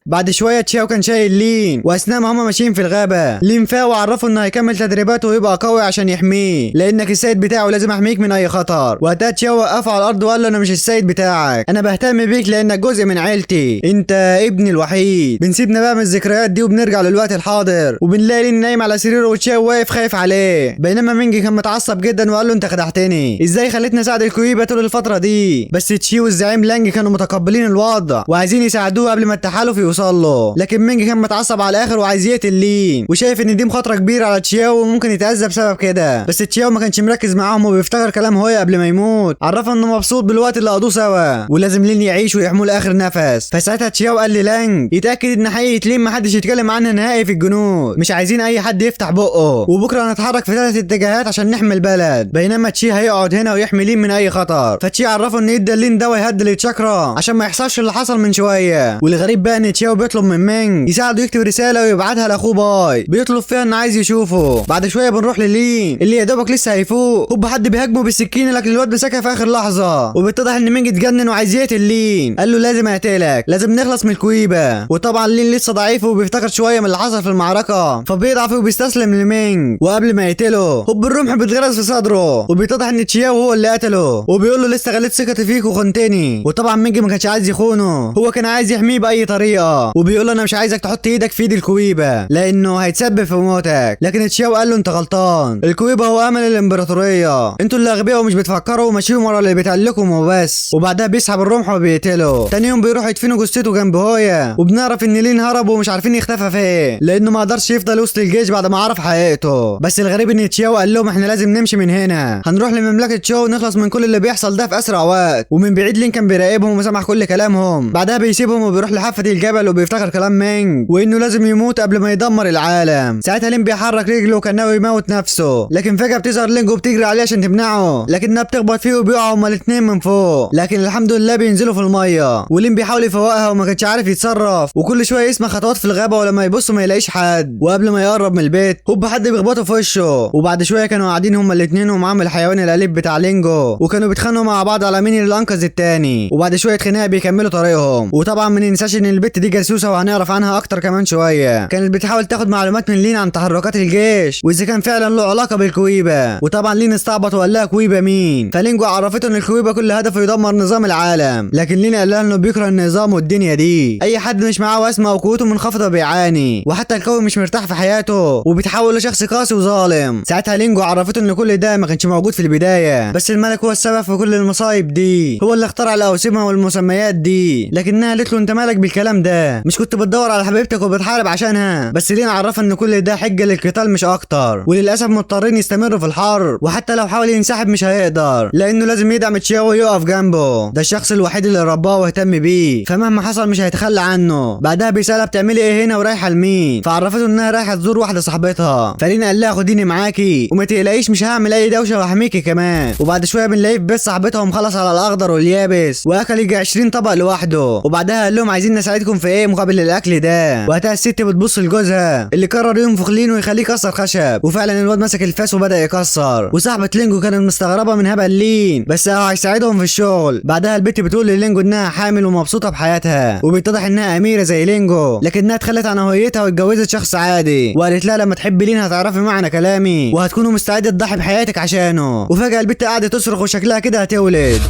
بعد شويه تشياو كان شايل لين، واثناء ما هما ماشيين في الغابه لين فاق وعرفه انه هيكمل تدريباته ويبقى قوي عشان يحميه، لانك السيد بتاعه لازم احميك من اي خطر. وقتها تشياو وقفه على الارض وقال له انا مش السيد بتاعك، انا بهتم بيك لانك جزء من عيلتي، انت ابني الوحيد. بنسيبنا بقى من الذكريات دي وبنرجع للوقت الحاضر، وبنلاقي لين نايم على سريره وتشياو واقف خايف عليه، بينما مينجي كان متعصب جدا وقال له انت خدعتني، ازاي خليتني اساعد الكويبه طول الفتره دي؟ بس تشيو والزعيم لانج كانوا متقبلين الوضع وعايزين يساعدوه قبل ما التحالف يوصل له، لكن مينج كان متعصب على الاخر وعايز يقتل لين، وشايف ان دي مخاطره كبيره على تشياو وممكن يتاذى بسبب كده. بس تشياو ما كانش مركز معاهم وبيفتكر كلام هويا قبل ما يموت، عرفه انه مبسوط بالوقت اللي قضوه سوا ولازم لين يعيش ويحموا لاخر نفس. فساعتها تشياو قال للانج يتاكد ان حقيقه لين ما حدش يتكلم عنها نهائي في الجنود، مش عايزين اي حد يفتح بقه، وبكره نتحرك في 3 اتجاهات عشان نحمي البلد، بينما تشي هيقعد هنا ويحمي لين من اي خطر. فتشي عرفه ان يدي لين دواء يهدي التشاكرا عشان ما يحصلش اللي حصل من شويه. والغريب بقى ان تشياو بيطلب من مينج يساعده يكتب رساله ويبعتها لاخوه باي بيطلب فيها انه عايز يشوفه. بعد شويه بنروح للين اللي يا دوبك لسه هيفوق، هوب حد بيهاجمه بالسكينه لكن الواد مسكها في اخر لحظه، وبيتضح ان مينج اتجنن وعايز يقتل لين، قال له لازم اقتلك، لازم نخلص من الكويبه. وطبعا لين لسه ضعيف وبيفتكر شويه من اللي حصل في المعركه فبيضعف وبيستسلم لمينج، وقبل ما يقتله هوب الرمح بيتغرز في صدره، وبيتضح ان تشياو هو اللي قتله، وبيقول له لسه غليت ثقتي فيك وخنتني. وطبعا مينج ما كانش عايز يخونه، هو كان عايز يحميه باي طريقه، وراه وبيقول له انا مش عايزك تحط ايدك في ايد الكويبه لانه هيتسبب في موتك. لكن تشاو قال له انت غلطان، الكويبه هو امل الامبراطوريه، انتوا اللي اغبياء ومش بتفكروا وماشيين ورا اللي بيتقلكم وبس. وبعدها بيسحب الرمح وبيقتله. تاني يوم بيروحوا يدفنوا جثته جنب هويا، وبنعرف ان لين هرب ومش عارفين يختفى فين لانه ما قدرش يفضل وسط الجيش بعد ما عرف حقيقته. بس الغريب ان تشاو قال لهم احنا لازم نمشي من هنا، هنروح لمملكه تشاو ونخلص من كل اللي بيحصل ده في اسرع وقت. ومن بعيد لين كان بيراقبهم وسمع كل كلامهم. بعدها بيسيبهم وبيروح لحافه الجبل وبيفتكر كلام مينج وانه لازم يموت قبل ما يدمر العالم. ساعتها لين بيحرك رجله وكان ناوي يموت نفسه، لكن فجاه بتظهر لينج وبتجري عليه عشان تمنعه، لكنها بتخبط فيه وبيقعوا هما الاثنين من فوق. لكن الحمد لله بينزلوا في الميه، ولين بيحاول يفوقها وما كانش عارف يتصرف، وكل شويه يسمع خطوات في الغابه ولما يبص ما يلاقيش حد. وقبل ما يقرب من البيت هوب حد بيخبطه في وشه. وبعد شويه كانوا قاعدين هما الاثنين ومعاهم الحيوان الاليف بتاع لينجو، وكانوا بيتخانقوا مع بعض على مين اللي انقذ التاني. وبعد شويه خناقه بيكملوا طريقهم. وطبعا ما ننساش ان البت دي جاسوسه وهنعرف عنها اكتر كمان شويه، كانت بتحاول تاخد معلومات من لين عن تحركات الجيش واذا كان فعلا له علاقه بالكويبه. وطبعا لين استعبط وقال لها كويبه مين، فلينجو عرفته ان الكويبه كل هدفه يدمر نظام العالم. لكن لين قال لها انه بيكره النظام والدنيا دي، اي حد مش معاه واسمه او قوته منخفضه بيعاني، وحتى الكوي مش مرتاح في حياته وبيتحول لشخص قاسي وظالم. ساعتها لينجو عرفته ان كل ده ما كانش موجود في البدايه، بس الملك هو السبب في كل المصايب دي، هو اللي اخترع الاوسمه والمسميات دي. لكنها قالت له انت مالك بالكلام ده، مش كنت بتدور على حبيبتك وبتحارب عشانها؟ بس لين عرفها ان كل ده حجه للقتال مش اكتر، وللاسف مضطرين يستمروا في الحرب، وحتى لو حاول ينسحب مش هيقدر لانه لازم يدعم تشاو ويقف جنبه، ده الشخص الوحيد اللي رباه واهتم بيه، فمهما حصل مش هيتخلى عنه. بعدها بيسالها بتعملي ايه هنا ورايحه لمين، فعرفته انها رايحه تزور واحده صاحبتها. فلين قال لها خديني معاكي وما تقلقيش مش هعمل اي دوشه واحميكي كمان. وبعد شويه بنلاقيه في بيت صاحبتها ومخلص على الاخضر واليابس واكل يجي 20 طبق لوحده. وبعدها قال لهم عايزين نساعدكم في ايه مقابل الاكل ده. وقتها الست بتبص لجوزها اللي قرر ينفخ لين ويخليه يكسر خشب، وفعلا الواد مسك الفاس وبدا يكسر. وصاحبه لينجو كانت مستغربه من هبل لين، بس هو هيساعدهم في الشغل. بعدها البت بتقول للينجو انها حامل ومبسوطه بحياتها، وبيتضح انها اميره زي لينجو، لكنها اتخلت عن هويتها واتجوزت شخص عادي. وقالت لها لما تحبي لين هتعرفي معنى كلامي وهتكونوا مستعده تضحي بحياتك عشانه. وفجاه البت قعدت تصرخ وشكلها كده هتولد.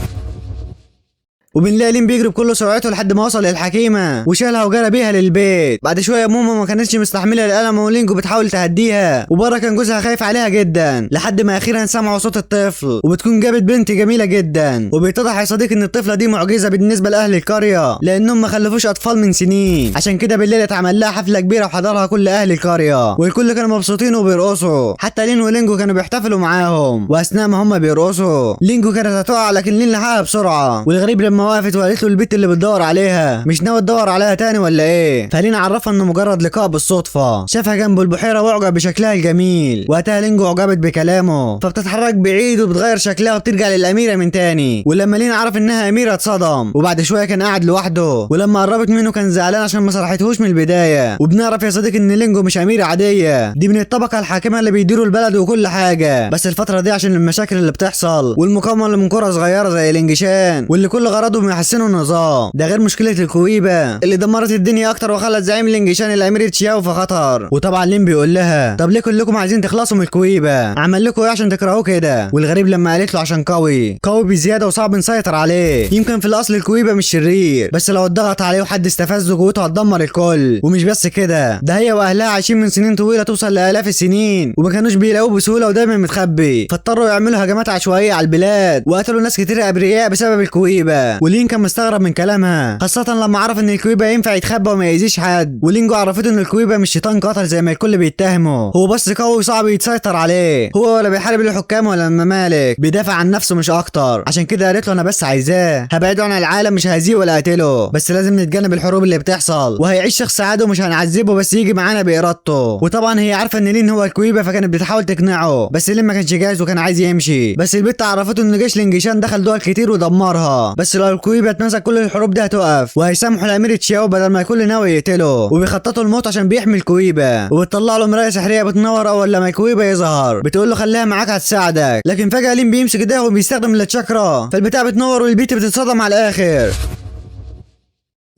وبنلاقي لين بيجري بكل سرعته لحد ما وصل للحكيمه وشالها وجرى بيها للبيت. بعد شويه ماما ما كانتش مستحمله الالم ولينجو بتحاول تهديها، وبره كان جوزها خايف عليها جدا لحد ما اخيرا سمعوا صوت الطفل، وبتكون جابت بنت جميله جدا. وبيتضح يا صديقي ان الطفله دي معجزه بالنسبه لاهل القريه لانهم ما خلفوش اطفال من سنين، عشان كده بالليل اتعمل لها حفله كبيره وحضرها كل اهل القريه، والكل كانوا مبسوطين وبيرقصوا، حتى لين ولينجو كانوا بيحتفلوا معاهم. واثناء ما هم بيرقصوا لينجو كانت هتقع لكن لين لحقها بسرعه. والغريب لما وقفت وقالت له البت اللي بتدور عليها مش ناوي تدور عليها تاني ولا ايه؟ فلين عرفها انه مجرد لقاء بالصدفه، شافها جنب البحيره واعجب بشكلها الجميل. وقتها لينجو اعجبت بكلامه فبتتحرك بعيد وبتغير شكلها وبترجع للاميره من تاني. ولما لين عرف انها اميره اتصدم، وبعد شويه كان قاعد لوحده، ولما قربت منه كان زعلان عشان ما صرحتهوش من البدايه. وبنعرف يا صديقي ان لينجو مش اميره عاديه، دي من الطبقه الحاكمه اللي بيديروا البلد وكل حاجه، بس الفتره دي عشان المشاكل اللي بتحصل والمقاومه اللي من قرى صغيره زي الانجشان واللي كل غرضهم يحسنوا النظام، ده غير مشكله الكويبه اللي دمرت الدنيا اكتر وخلت زعيم الانجشان الامير تشياو في خطر. وطبعا لين بيقول لها طب ليه كلكم عايزين تخلصوا من الكويبه، عمل لكم ايه عشان تكرهوه كده؟ والغريب لما قالت له عشان قوي بزياده وصعب نسيطر عليه. يمكن في الاصل الكويبه مش شرير، بس لو اتضغط عليه وحد استفزه قوته هتدمر الكل. ومش بس كده، ده هي واهلها عايشين من سنين طويله توصل لالاف السنين وما كانوش بيلاقوه بسهوله ودايما متخبي، فاضطروا يعملوا هجمات عشوائيه على البلاد وقتلوا ناس كتير ابرياء بسبب الكويبه. ولين كان مستغرب من كلامها خاصه لما عرف ان الكويبه ينفع يتخبى وما يأذيش حد. ولينجو عرفته ان الكويبه مش شيطان قاتل زي ما الكل بيتهمه، هو بس قوي وصعب يتسيطر عليه، هو ولا بيحارب الحكام ولا الممالك، بيدافع عن نفسه مش اكتر. عشان كده قالت له انا بس عايزاه هبعده عن العالم، مش هاذيه ولا اقتله، بس لازم نتجنب الحروب اللي بتحصل، وهيعيش شخص عادي ومش هنعذبه بس يجي معانا بارادته. وطبعا هي عارفه ان لين هو الكويبه فكانت بتحاول تقنعه، بس لين ما كانش جاهز وكان عايز يمشي. بس البت عرفته ان جيش الانجشان دخل دول كتير ودمرها، بس لو الكويبه اتمسك كل الحروب دي هتقف، وهيسامحوا الامير تشياو بدل ما يكون ناوي يقتله، وبيخططوا الموت عشان بيحمي الكويبه. وبتطلع له مرايه سحريه بتنور اول لما الكويبه يظهر، بتقول له خليها معاك هتساعدك. لكن فجاه لين بيمسك ايديها وبيستخدم التشاكرا فالبتاع بتنور والبيت بتتصدم على الاخر.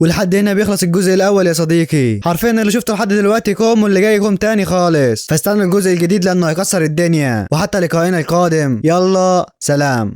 ولحد هنا بيخلص الجزء الاول يا صديقي. حرفيا اللي شفته لحد دلوقتي كوم واللي جاي كوم تاني خالص، فاستنى الجزء الجديد لانه هيكسر الدنيا. وحتى لقائنا القادم، يلا سلام.